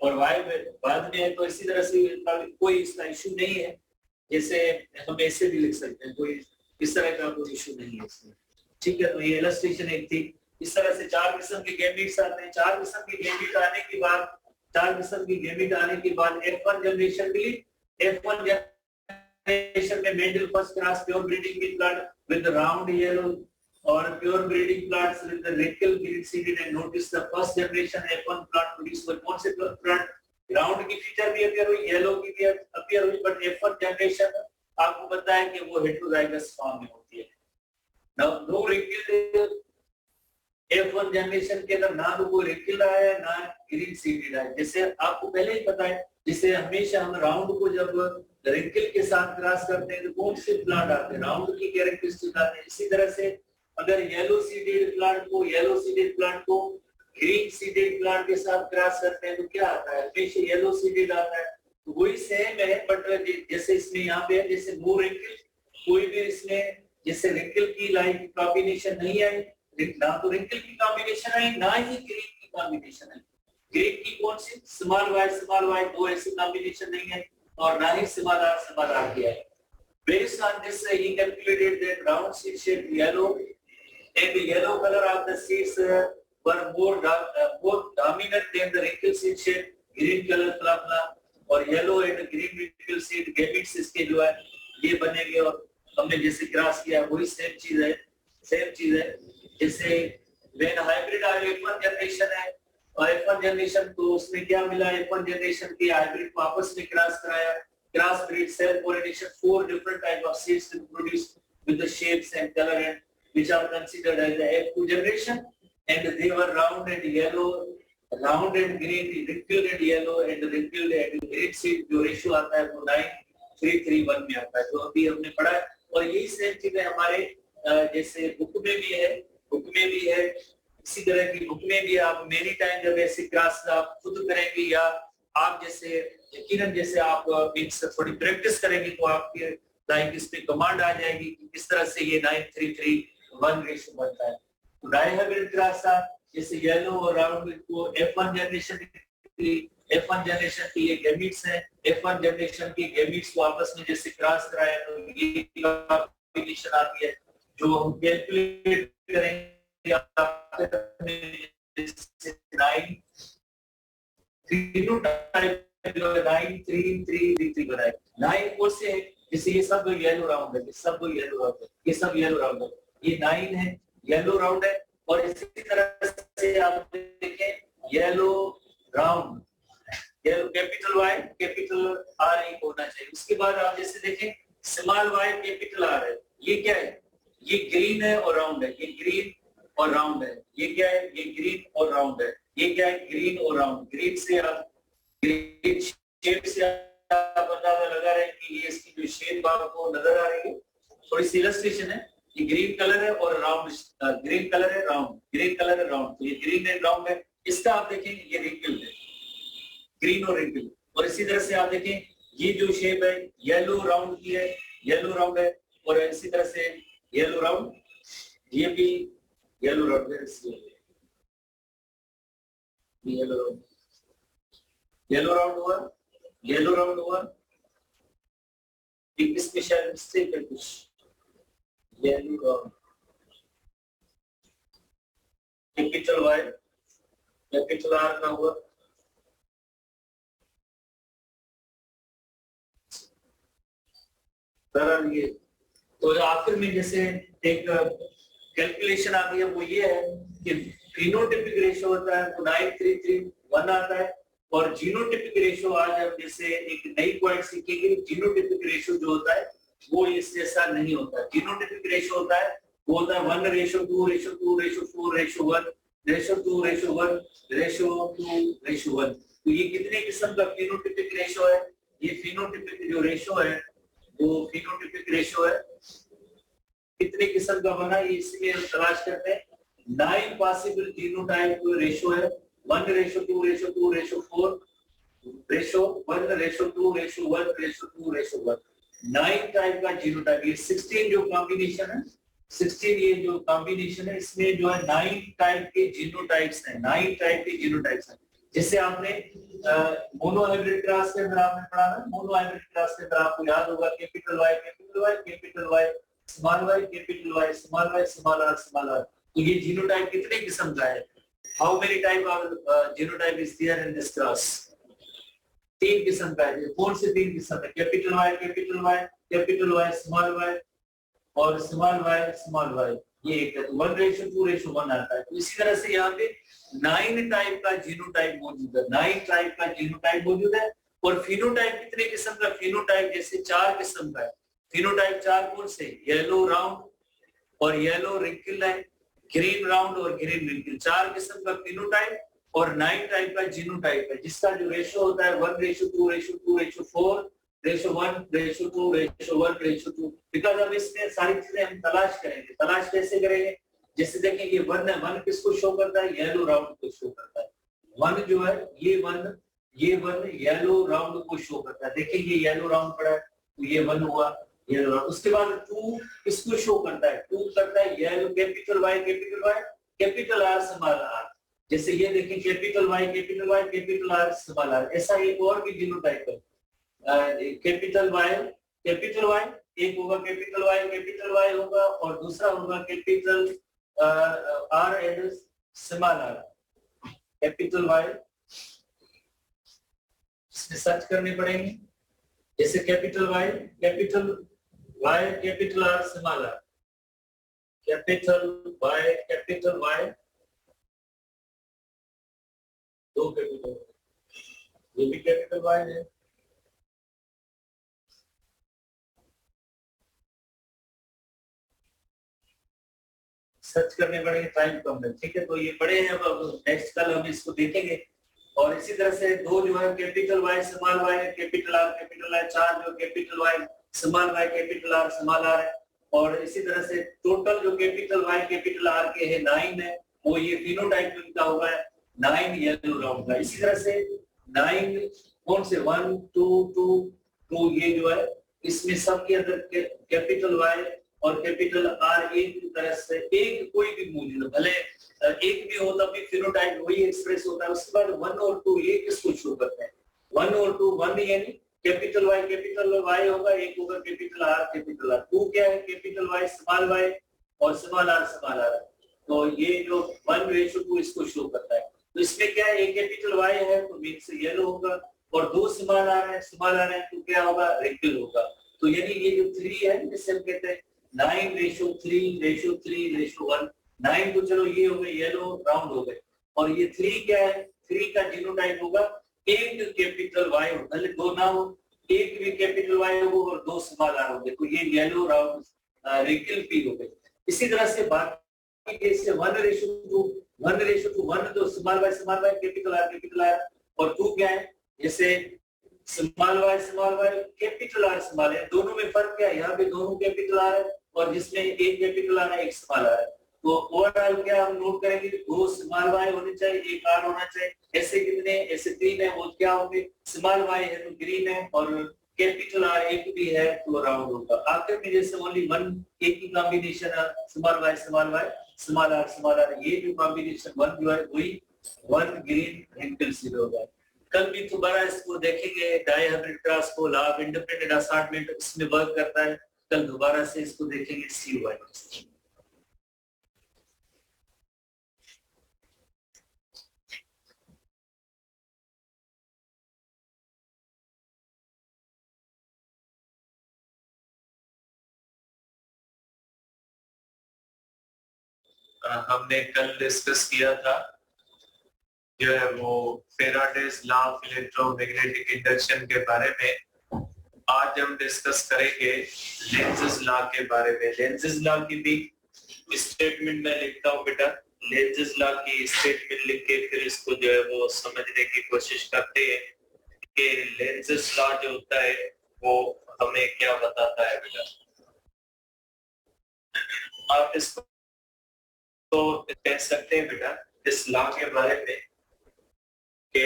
और वाई बाद में है, तो इसी तरह से कोई इसका इशू नहीं है। जैसे हम ऐसे भी लिख सकते हैं, कोई इस तरह का कोई इशू नहीं है इसमें, ठीक है। तो ये इलस्ट्रेशन एक थी। इस तरह से चार किस्म के गेमिट्स आते हैं। चार किस्म के गेमिट आने के बाद F1 जनरेशन मिली। F1 जनरेशन में Mendel first cross pure breeding with plant with round yellow और pure breeding plants with the wrinkle green seeded, and notice the first generation F1 plant produce कौन से प्लांट? Round की feature भी appear हुई, yellow की भी अपीयर हुई, बट F1 जनरेशन आपको पता है कि वो हेटेरोजाइगस फॉर्म में होती है। Now no wrinkle F1 generation के अंदर ना तो कोई रिंकल आया है ना ग्रीन सीडेड आया। जैसे आपको पहले ही पता है, जिसे हमेशा हम राउंड को जब रिंकल के साथ क्रॉस करते हैं तो कौन से प्लांट आते हैं? राउंड की कैरेक्टरिस्टिक आते हैं। इसी तरह से अगर येलो सीडेड प्लांट को ग्रीन सीडेड प्लांट के साथ क्रॉस करते हैं तो क्या आता है? हमेशा येलो सीडेड आता है। तो वही सेम है, बट जैसे इसमें यहाँ पे जैसे नो रिंकल, कोई भी इसमें जैसे रिंकल की लाइन कॉम्बिनेशन नहीं आई, ना तो रिंकल की कॉम्बिनेशन आई ना ही ग्रीन की कॉम्बिनेशन आई। ग्रीन की कौन सी? स्मॉल वाई, दो ऐसी कॉम्बिनेशन नहीं है, और ना ही स्मॉल आर किया है। Based on this, he calculated that round seed shaped yellow and the yellow color of the seeds were more dominant than the wrinkle seed shade, green color फला और yellow and green wrinkle seed gametes इसके जो है ये बनेंगे और हमने जैसे क्रॉस किया वही सेम चीज है जैसे when hybrid F1 जनरेशन है और F1 जनरेशन तो उसमें क्या मिला F1 जनरेशन की हाइब्रिड को आपस में क्रॉस कराया cross breed self pollination 4 different type of seeds to produce with the shapes and color and which are considered as the F2 generation and they were round and yellow round and green wrinkled and yellow and wrinkled and green seed जो ratio आता है वो 9:3:1 में आता है जो अभी हमने पढ़ा है और यही सेम चीजें हमारे जैसे बुक में भी है इसी तरह की बुक में भी आप मेनी टाइम जब ऐसे क्रॉस आप खुद करेंगे या आप जैसे यकीनन जैसे आप थोड़ी प्रैक्टिस करेंगे तो आपके लाइक इस पे कमांड आ जाएगी कि किस तरह से ये 9:3:1 रेशियो बनता है तो डायहाइब्रिड क्रॉस था जैसे येलो और राउंड को F1 जनरेशन की ये गैमीट्स हैं F1 जनरेशन की गैमीट्स को आपस में जैसे क्रॉस कराया तो ये कॉम्बिनेशन आती है जो हम कैलकुलेट करेंगे 9:3:3 बनाए 9 को से जैसे ये सब येलो राउंड है ये सब येलो राउंड है ये 9 है येलो राउंड है और इसी तरह से आप देखें yellow round yellow capital Y capital R एक होना चाहिए उसके बाद आप जैसे देखें स्मॉल y कैपिटल R है ये क्या है ये ग्रीन है और राउंड है ये ग्रीन और राउंड है ये क्या है ये ग्रीन और राउंड है ये क्या है ग्रीन और राउंड ग्रीन से आप ग्रीन शेप से आप अंदाजा लगा रहे हैं कि ये इसकी जो शेप आपको नजर आ रही है थोड़ी सी इलस्ट्रेशन है ये ग्रीन कलर है और राउंड ग्रीन कलर है राउंड तो ये ग्रीन एंड राउंड है इसका आप देखें ये रिंकल है ग्रीन और रिंकल और इसी तरह से आप देखें ये जो शेप है येलो राउंड की है येलो राउंड है और इसी तरह से येलो राउंड ये भी येलो राउंड है येलो राउंड हुआ एक स्पेशल मिस्टेक है कुछ yellow round capital Y capital R का हुआ तरह ये तो आखिर में जैसे एक कैलकुलेशन आ गई है वो ये है कि फिनोटाइपिक रेशियो होता है तो 9:3:1 आता है और जीनोटाइपिक रेशियो आज हम जैसे एक नई पॉइंट सीखेंगे जीनोटाइपिक रेशियो जो होता है वो इस जैसा नहीं होता जीनोटाइपिक रेशियो होता है वो होता है 1:2:4:1:2:1:1 तो ये कितने किस्म का फिनोटाइपिक रेशियो है ये फिनोटाइपिक जो रेशियो है वो फिनोटाइपिक रेशियो है कितने किस्म का बना ये इसलिए हम तलाश करते हैं 9 पॉसिबल जीनोटाइप रेशियो है 1:2:4:1:1 9 टाइप का जीनोटाइप ये 16 जो कॉम्बिनेशन है 16 ये जो कॉम्बिनेशन है इसमें जो है 9 टाइप के जीनोटाइप्स हैं 9 टाइप के जीनोटाइप्स हैं जैसे आपने मोनो हाइब्रिड क्रॉस के अंदर आपने पढ़ा ना मोनो हाइब्रिड क्रॉस के अंदर आपको याद होगा capital Y small y capital Y small r तो ये जीनोटाइप कितने किस्म का है how many type of genotype is there in this cross 3 किस्म का है कौन से 3 किस्म है कैपिटल Y स्मॉल y और स्मॉल y ये एक है 1:2:1 आता है तो इसी तरह से यहाँ पे 9 टाइप का जीनोटाइप मौजूद है और फिनोटाइप कितने किस्म का फिनोटाइप जैसे 4 किस्म का है फिनोटाइप 4 कौन से येलो राउंड और येलो रिंकल है ग्रीन राउंड और ग्रीन रिंकल 4 किस्म का फिनोटाइप और 9 टाइप का जीनोटाइप है जिसका जो रेशियो होता है 1:2:4 1:2 बिकॉज अब इसमें सारी चीजें हम तलाश कैसे करेंगे जैसे देखें ये 1 है 1 किसको शो करता है येलो राउंड को शो करता है 1 जो है ये 1 येलो राउंड को शो करता है देखिए ये येलो राउंड पड़ा है तो ये 1 हुआ येलो राउंड उसके बाद 2 किसको शो करता है 2 करता है yellow capital Y capital R small r जैसे ये देखें capital Y capital R small r ऐसा एक और भी जीनोटाइप है कैपिटल Y एक होगा कैपिटल Y होगा और दूसरा होगा capital R and small r, capital Y इसमें सर्च करनी पड़ेंगे, जैसे capital Y, capital R, small r, capital Y, दो कैपिटल, ये भी कैपिटल Y है, सर्च करने पड़ेंगे, टाइम कम है, ठीक है। तो ये बड़े हैं, अब नेक्स्ट कल हम इसको देखेंगे। और इसी तरह से दो जो है कैपिटल Y स्मॉल y है, कैपिटल R, चार जो capital Y small y, capital R small r है। और इसी तरह से टोटल जो कैपिटल Y कैपिटल R के है 9 है, वो ये फिनोटाइप का होगा 9 येलो राउंड का। इसी तरह से 9 कौन से 1 2 2 2 ये जो है इसमें सबके अंदर कैपिटल Y और कैपिटल R एक तरह से एक कोई भी मूल्य भले एक भी हो तब भी फिनोटाइप वही एक्सप्रेस होता है। उसके बाद 1 और 2 ये किसको शो करते हैं, 1 और 2, 1 यानी कैपिटल Y होगा, एक होगा कैपिटल R, 2 क्या है कैपिटल Y स्मॉल y और स्मॉल r। तो ये जो 1:2 इसको शो करता है। तो इसमें क्या है, एक कैपिटल Y है तो मीन से येलो होगा, और 2 स्मॉल r है तो क्या होगा, रिंकल होगा। तो यानी ये जो 3 है जिसे हम कहते हैं 9:3:3:1, 9 तो चलो ये हो गए येलो राउंड हो गए, और ये 3 क्या है, 3 का जीनोटाइप होगा एक कैपिटल Y हो, भले 2 ना हो, एक भी कैपिटल Y हो और 2 स्मॉल r हो गए, तो ये येलो राउंड रिंकल पी हो गए। इसी तरह से बाकी केस से 1:1 तो स्मॉल y कैपिटल R, और 2 क्या है, जैसे small y capital R small है, दोनों में फर्क क्या है, यहाँ पे दोनों कैपिटल R है और जिसमें एक कैपिटल R है एक स्मॉल r है। तो ओवरऑल क्या हम नोट करेंगे, 2 स्मॉल y होने चाहिए, एक r होना चाहिए। ऐसे कितने, ऐसे 3 है, वो क्या होंगे, स्मॉल y है तो ग्रीन है, और कैपिटल R एक भी है तो राउंड होगा। आखिर में जैसे ओनली 1 एक ही कॉम्बिनेशन है, स्मॉल y स्मॉल r, ये जो कॉम्बिनेशन 1 जो है वही 1 ग्रीन रिंकल से होगा। कल भी दोबारा इसको देखेंगे, डायहेब्रिड ट्रांसपोल ऑफ इंडिपेंडेंट असार्टमेंट इसमें वर्क करता है, कल दोबारा से इसको देखेंगे CY। हमने कल डिस्कस किया था जो है वो Faraday's law of electromagnetic induction के बारे में। आज हम डिस्कस करेंगे लेंज़ेस लॉ के बारे में। लेंज़ेस लॉ की भी स्टेटमेंट मैं लिखता हूँ बेटा, लेंज़ेस लॉ की स्टेटमेंट लिख के फिर इसको जो है वो समझने की कोशिश करते हैं कि लेंज़ेस लॉ जो होता है वो हमें क्या बताता है बेटा। आप इसको तो कह सकते हैं बेटा इस लॉ के बारे में कि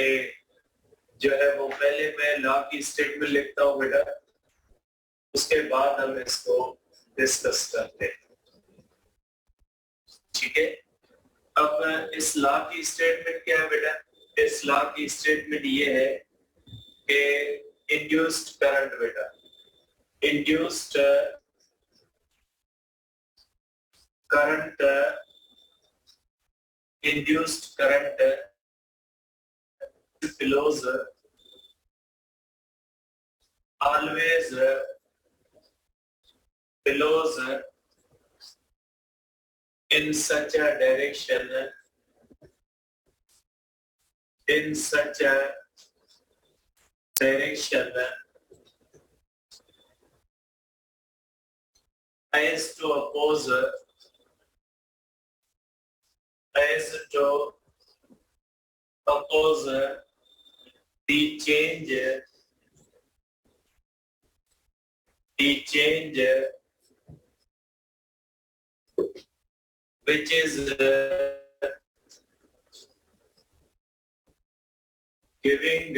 जो है वो पहले मैं लॉ की स्टेटमेंट लिखता हूँ बेटा, उसके बाद हम इसको डिस्कस करते हैं, ठीक है। अब इस लॉ की स्टेटमेंट क्या है बेटा, इस लॉ की स्टेटमेंट ये है कि इंड्यूस्ड करंट बेटा, induced current flows always flows in such a direction as to oppose the change which is giving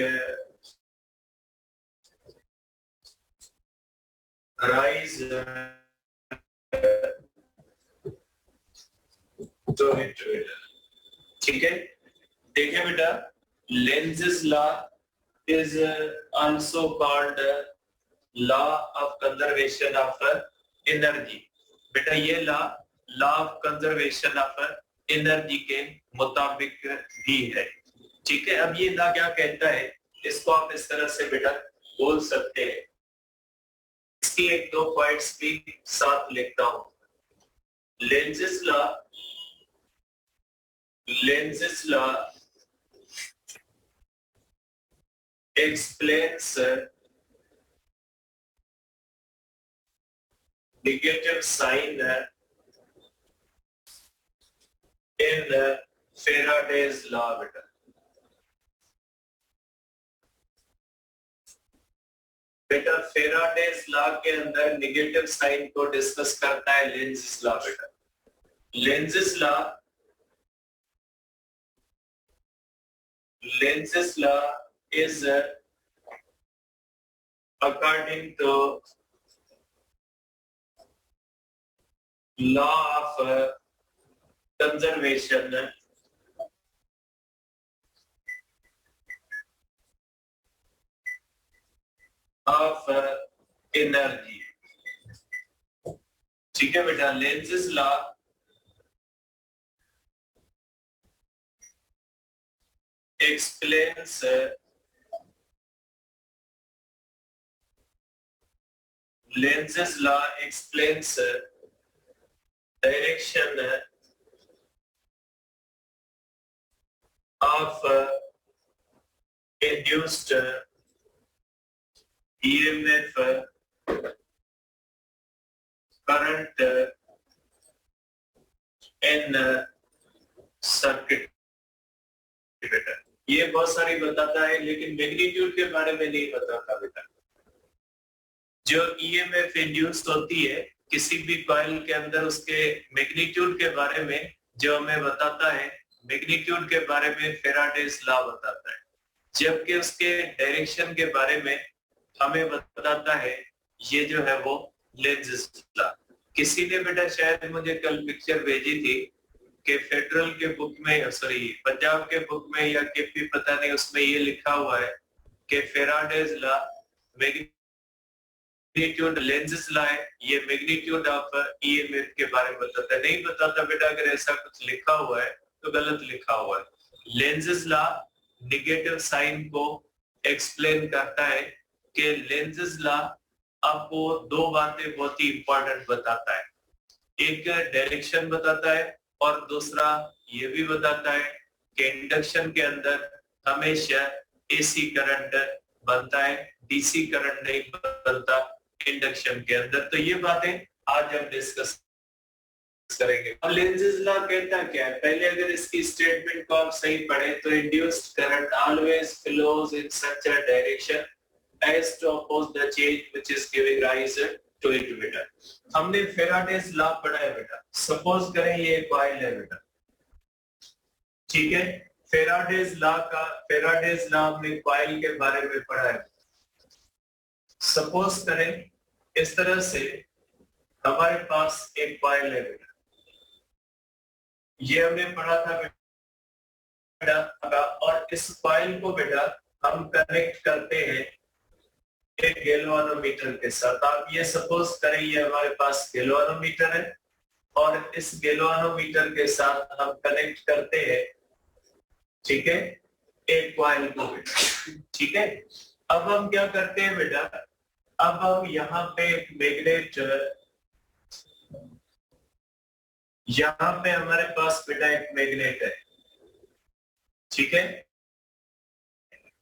rise to it, ठीक है। देखिए बेटा, लेंज़ेस law is also called law of conservation of energy। बेटा ये law law of conservation of energy के मुताबिक भी है। ठीक है, अब ये लॉ क्या कहता है, इसको आप इस तरह से बेटा बोल सकते हैं। इसकी एक दो पॉइंट्स भी साथ लिखता हूं। लेंज़ेस law explains negative sign in Faraday's law बेटा। बेटा फेराडेज लॉ के अंदर नेगेटिव साइन को डिस्कस करता है लेंज़ेस लॉ बेटा। लेंज़ेस law is according to law of conservation of energy। ठीक है बेटा, लेंज़ेस law explains Lenz's law explains direction of induced EMF current in circuit। ये बहुत सारी बताता है, लेकिन मैग्नीट्यूड के बारे में नहीं बताता बेटा। जो ईएमएफ इंड्यूस्ड होती है किसी भी कॉइल के अंदर, उसके मैग्नीट्यूड के बारे में जो हमें बताता है, मैग्नीट्यूड के बारे में फेराडेज लॉ बताता है, जबकि उसके डायरेक्शन के बारे में हमें बताता है ये जो है वो लेंज़ेस लॉ। किसी ने बेटा शायद मुझे कल पिक्चर भेजी थी कि फेडरल के बुक में, सॉरी पंजाब के बुक में या केपी पता नहीं, उसमें ये लिखा हुआ है कि फेराडेज लॉ मैग्नीट्यूड लेंज़ेस लॉ है, ये मैग्नीट्यूड ऑफ ईएमएफ के बारे में बताता है। नहीं बताता बेटा, अगर ऐसा कुछ लिखा हुआ है तो गलत लिखा हुआ है। लेंज़ेस लॉ नेगेटिव साइन को एक्सप्लेन करता है कि लेंज़ेस लॉ आपको दो बातें बहुत ही इंपॉर्टेंट बताता है। एक डायरेक्शन बताता है और दूसरा ये भी बताता है कि इंडक्शन के अंदर हमेशा एसी करंट बनता है, डीसी करंट नहीं बनता इंडक्शन के अंदर। तो ये बातें आज हम डिस्कस करेंगे। और लेंज़ेस लॉ कहता क्या है, पहले अगर इसकी स्टेटमेंट को आप सही पढ़े तो induced current always flows in such a direction as to oppose the change which is giving rise to it बेटा। हमने फेराडेज लॉ पढ़ा है बेटा। सपोज करें ये कॉइल है बेटा, ठीक है, फेराडेज लॉ हमने कॉइल के बारे में पढ़ा है। सपोज करें इस तरह से हमारे पास एक कॉइल है बेटा, ये हमने पढ़ा था बेटा, और इस कॉइल को बेटा हम कनेक्ट करते हैं एक गैल्वानोमीटर के साथ। आप ये सपोज करें ये हमारे पास गैल्वानोमीटर है और इस गैल्वानोमीटर के साथ हम कनेक्ट करते हैं, ठीक है, एक कॉइल को बेटा। ठीक है, अब हम क्या करते हैं बेटा, अब हम यहाँ पे एक मैग्नेट, यहाँ पे हमारे पास बेटा एक मैग्नेट है, ठीक है।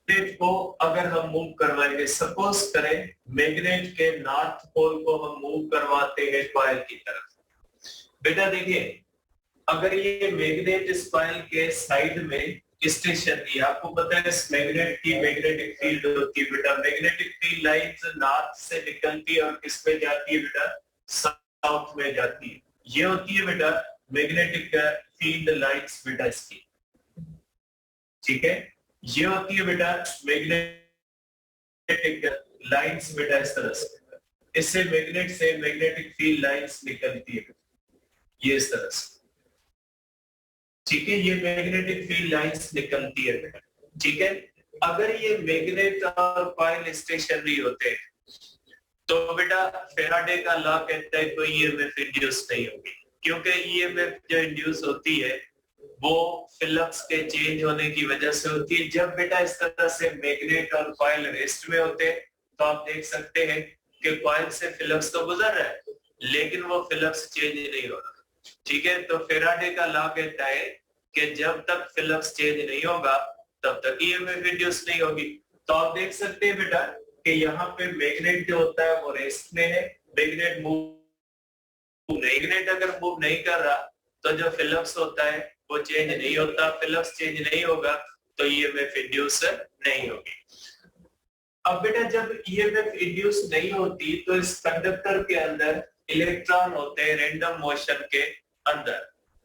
मैग्नेट को अगर हम मूव करवाएंगे, सपोज करें मैग्नेट के नॉर्थ पोल को हम मूव करवाते हैं कॉइल की तरफ। बेटा देखिए, अगर ये मैग्नेट इस कॉइल के साइड में स्टेशनरी, आपको पता है इस मैग्नेट की मैग्नेटिक फील्ड होती है बेटा। मैग्नेटिक फील्ड लाइंस नॉर्थ से निकलती है और किस पे जाती है बेटा, साउथ में जाती है। ये होती है बेटा मैग्नेटिक फील्ड लाइंस बेटा इसकी, ठीक है। ये होती है बेटा मैग्नेटिक लाइंस बेटा, इस तरह से इससे मैग्नेट से मैग्नेटिक फील्ड लाइंस निकलती है, ये इस तरह से, ठीक है। ये मैग्नेटिक फील्ड लाइंस निकलती है बेटा, ठीक है। अगर ये मैग्नेट और कॉइल स्टेशनरी होते तो बेटा फेराडे का लॉ कहता है कोई ईएमएफ इंड्यूस नहीं होगी, क्योंकि ईएमएफ जो इंड्यूस होती है वो फ्लक्स के चेंज होने की वजह से होती है। जब बेटा इस तरह से मैग्नेट और कॉइल रेस्ट में होते हैं तो आप देख सकते हैं कि कॉइल से फ्लक्स तो गुजर रहा है लेकिन वो फ्लक्स चेंज नहीं हो रहा। ठीक है, तो फेराडे का लॉ कहता है कि जब तक फ्लक्स चेंज नहीं होगा तब तक ईएमएफ इंड्यूस नहीं होगी। तो आप देख सकते हैं बेटा कि यहाँ पे मैग्नेट जो होता है वो रेस्ट में है, मैग्नेट अगर मूव नहीं कर रहा तो जो फ्लक्स होता है वो चेंज नहीं होता, फ्लक्स चेंज नहीं होगा तो ईएमएफ इंड्यूस नहीं होगी। अब बेटा जब ईएमएफ इंड्यूस नहीं होती तो इस कंडक्टर के अंदर इलेक्ट्रॉन होते हैं रैंडम मोशन के अंदर।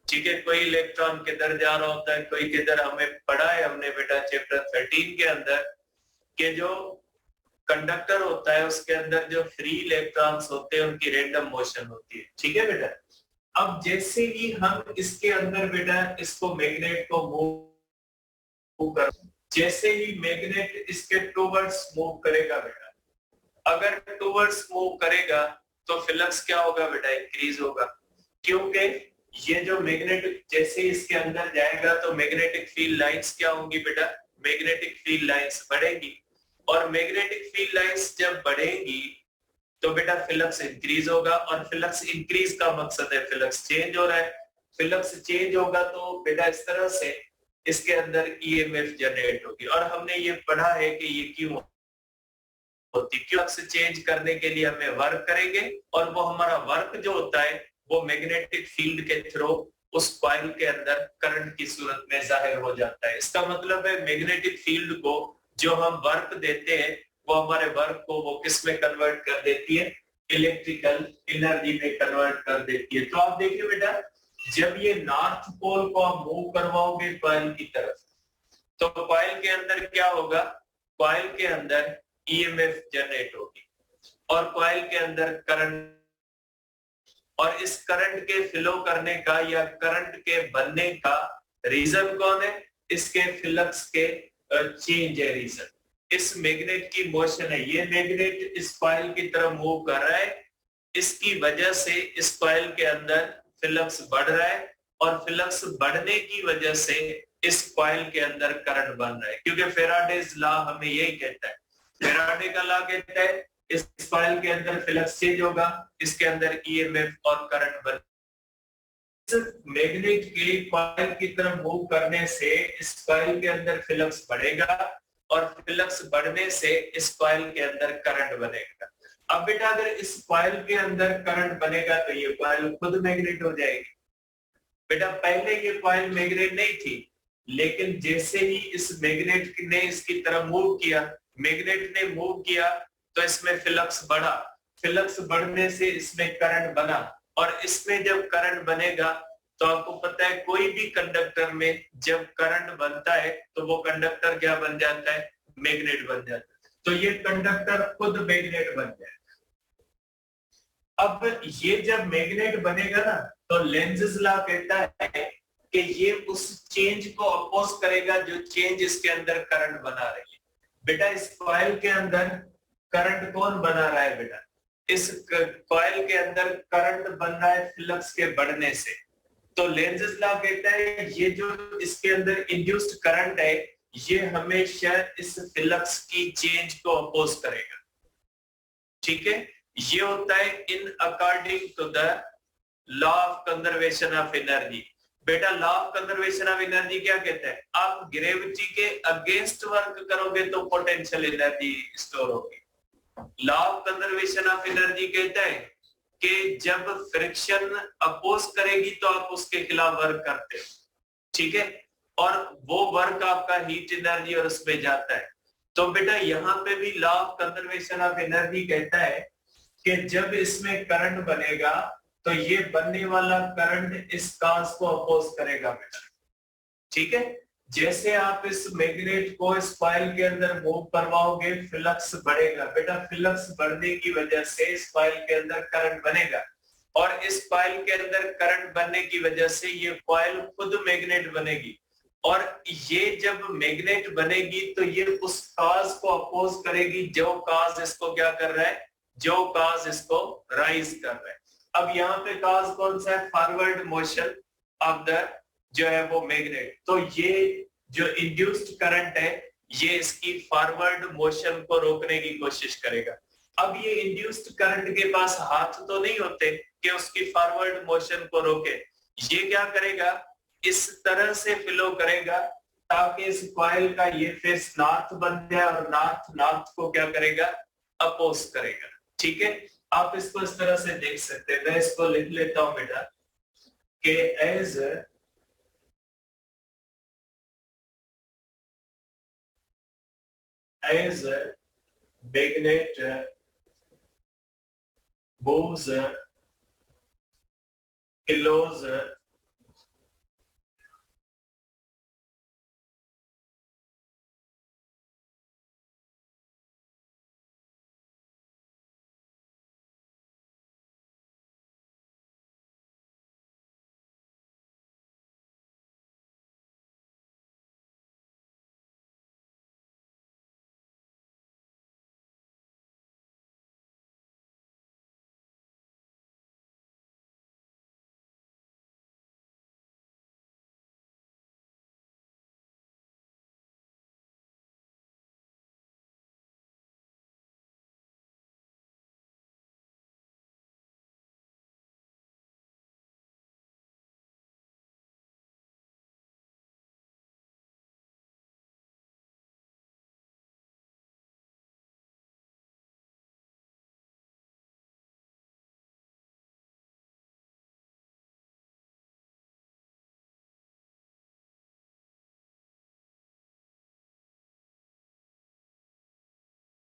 ठीक है, कोई इलेक्ट्रॉन किधर जा रहा होता है, कोई किधर, हमें पढ़ा है हमने बेटा चैप्टर 13 के अंदर कि जो कंडक्टर होता है उसके अंदर जो फ्री इलेक्ट्रॉन्स होते हैं उनकी रैंडम मोशन होती है। ठीक है बेटा, अब जैसे ही हम इसके अंदर बेटा इसको मैग्नेट को मूव कर, जैसे ही मैग्नेट इसके टूवर्ड्स मूव करेगा बेटा, अगर टूवर्ड्स मूव करेगा तो फ्लक्स क्या होगा बेटा, इंक्रीज होगा। क्योंकि ये जो मैग्नेट जैसे इसके अंदर जाएगा तो मैग्नेटिक फील्ड लाइंस क्या होंगी बेटा, मैग्नेटिक फील्ड लाइंस बढ़ेगी और मैग्नेटिक फील्ड लाइंस जब बढ़ेगी तो बेटा फ्लक्स इंक्रीज होगा और फ्लक्स इंक्रीज का मकसद है फ्लक्स चेंज हो रहा है। फ्लक्स चेंज होगा तो बेटा इस तरह से इसके अंदर ईएमएफ जनरेट होगी और हमने ये पढ़ा है कि ये क्यों होती, फ्लक्स चेंज करने के लिए हमें वर्क करेंगे और वो हमारा वर्क जो होता है वो मैग्नेटिक फील्ड के थ्रू उस कॉइल के अंदर करंट की सूरत में जाहिर हो जाता है। इसका मतलब है मैग्नेटिक फील्ड को जो हम वर्क देते हैं वो हमारे वर्क को वो किस में कन्वर्ट कर देती है, इलेक्ट्रिकल एनर्जी में कन्वर्ट कर देती है। तो आप देखिए बेटा जब ये नॉर्थ पोल को आप मूव करवाओगे कॉइल की तरफ तो कॉइल के अंदर क्या होगा, कॉइल के अंदर ईएमएफ जनरेट होगी और कॉइल के अंदर करंट, और इस करंट के फ्लो करने का या करंट के बनने का रीजन कौन है, इसके फ्लक्स के चेंज है रीजन। इस मैग्नेट की मोशन है, ये मैग्नेट इस कॉइल की तरफ मूव कर रहा है, इसकी वजह से इस कॉइल के अंदर फ्लक्स बढ़ रहा है और फ्लक्स बढ़ने की वजह से इस कॉइल के अंदर करंट बन रहा है। क्योंकि फेराडेज लॉ हमें यही कहता है, फेराडे का लॉ कहता है इस कॉइल के अंदर फ्लक्स चेंज होगा, इसके अंदर ईएमएफ और करंट बन, मैग्नेट के कॉइल की तरफ मूव करने से इस कॉइल के अंदर फ्लक्स बढ़ेगा और फ्लक्स बढ़ने से इस कॉइल के अंदर करंट बनेगा। अब बेटा अगर इस कॉइल के अंदर करंट बनेगा तो ये कॉइल खुद मैग्नेट हो जाएगी। बेटा पहले ये कॉइल मैग्नेट नहीं थी, लेकिन जैसे ही इस मैग्नेट ने इसकी तरफ मूव किया, मैग्नेट ने मूव किया तो इसमें फ्लक्स बढ़ा, फ्लक्स बढ़ने से इसमें करंट बना और इसमें जब करंट बनेगा तो आपको पता है कोई भी कंडक्टर में जब करंट बनता है तो वो कंडक्टर क्या बन जाता है, मैग्नेट बन जाता है। तो ये कंडक्टर खुद मैग्नेट बन जाएगा। अब ये जब मैग्नेट बनेगा ना तो लेंज़ेस लॉ कहता है कि ये उस चेंज को अपोज करेगा जो चेंज इसके अंदर करंट बना रही है। बेटा इस कॉइल के अंदर करंट कौन बना रहा है बेटा, इस कॉइल के अंदर करंट बन रहा है फ्लक्स के बढ़ने से। तो लेंज़ेस लॉ कहता है ये जो इसके अंदर इंड्यूस्ड करंट है ये हमेशा इस फ्लक्स की चेंज को अपोज करेगा। ठीक है, ये होता है in according to the law of conservation of energy. बेटा law of conservation of energy क्या कहता है, आप ग्रेविटी के अगेंस्ट वर्क करोगे तो पोटेंशियल एनर्जी स्टोर होगी। Law of conservation of energy कहता है कि जब फ्रिक्शन अपोज करेगी तो आप उसके खिलाफ वर्क करते हो। ठीक है, और वो वर्क आपका हीट एनर्जी और उसमें जाता है। तो बेटा यहाँ पे भी law of conservation of energy कहता है कि जब इसमें करंट बनेगा तो ये बनने वाला करंट इस काज को अपोज करेगा बेटा। ठीक है, जैसे आप इस मैग्नेट को इस कॉइल के अंदर मूव करवाओगे फ्लक्स बढ़ेगा। बेटा फ्लक्स बढ़ने की वजह से इस कॉइल के अंदर करंट बनेगा और इस कॉइल के अंदर करंट बनने की वजह से ये कॉइल खुद मैग्नेट बनेगी और ये जब मैग्नेट बनेगी तो ये उस काज को अपोज करेगी जो काज इसको क्या कर रहा है, जो काज इसको राइज कर रहा है। अब यहाँ पे कॉज कौन सा है, फॉरवर्ड मोशन ऑफ द जो है वो मैग्नेट। तो ये जो इंड्यूस्ड करंट है ये इसकी फॉरवर्ड मोशन को रोकने की कोशिश करेगा। अब ये इंड्यूस्ड करंट के पास हाथ तो नहीं होते कि उसकी फॉरवर्ड मोशन को रोके। ये क्या करेगा, इस तरह से फ्लो करेगा ताकि इस कॉइल का ये फेस नॉर्थ बन जाए और नॉर्थ नॉर्थ को क्या करेगा, अपोज करेगा। ठीक है, आप इसको इस तरह से देख सकते हैं। मैं इसको लिख लेता हूं बेटा कि as a magnet moves closer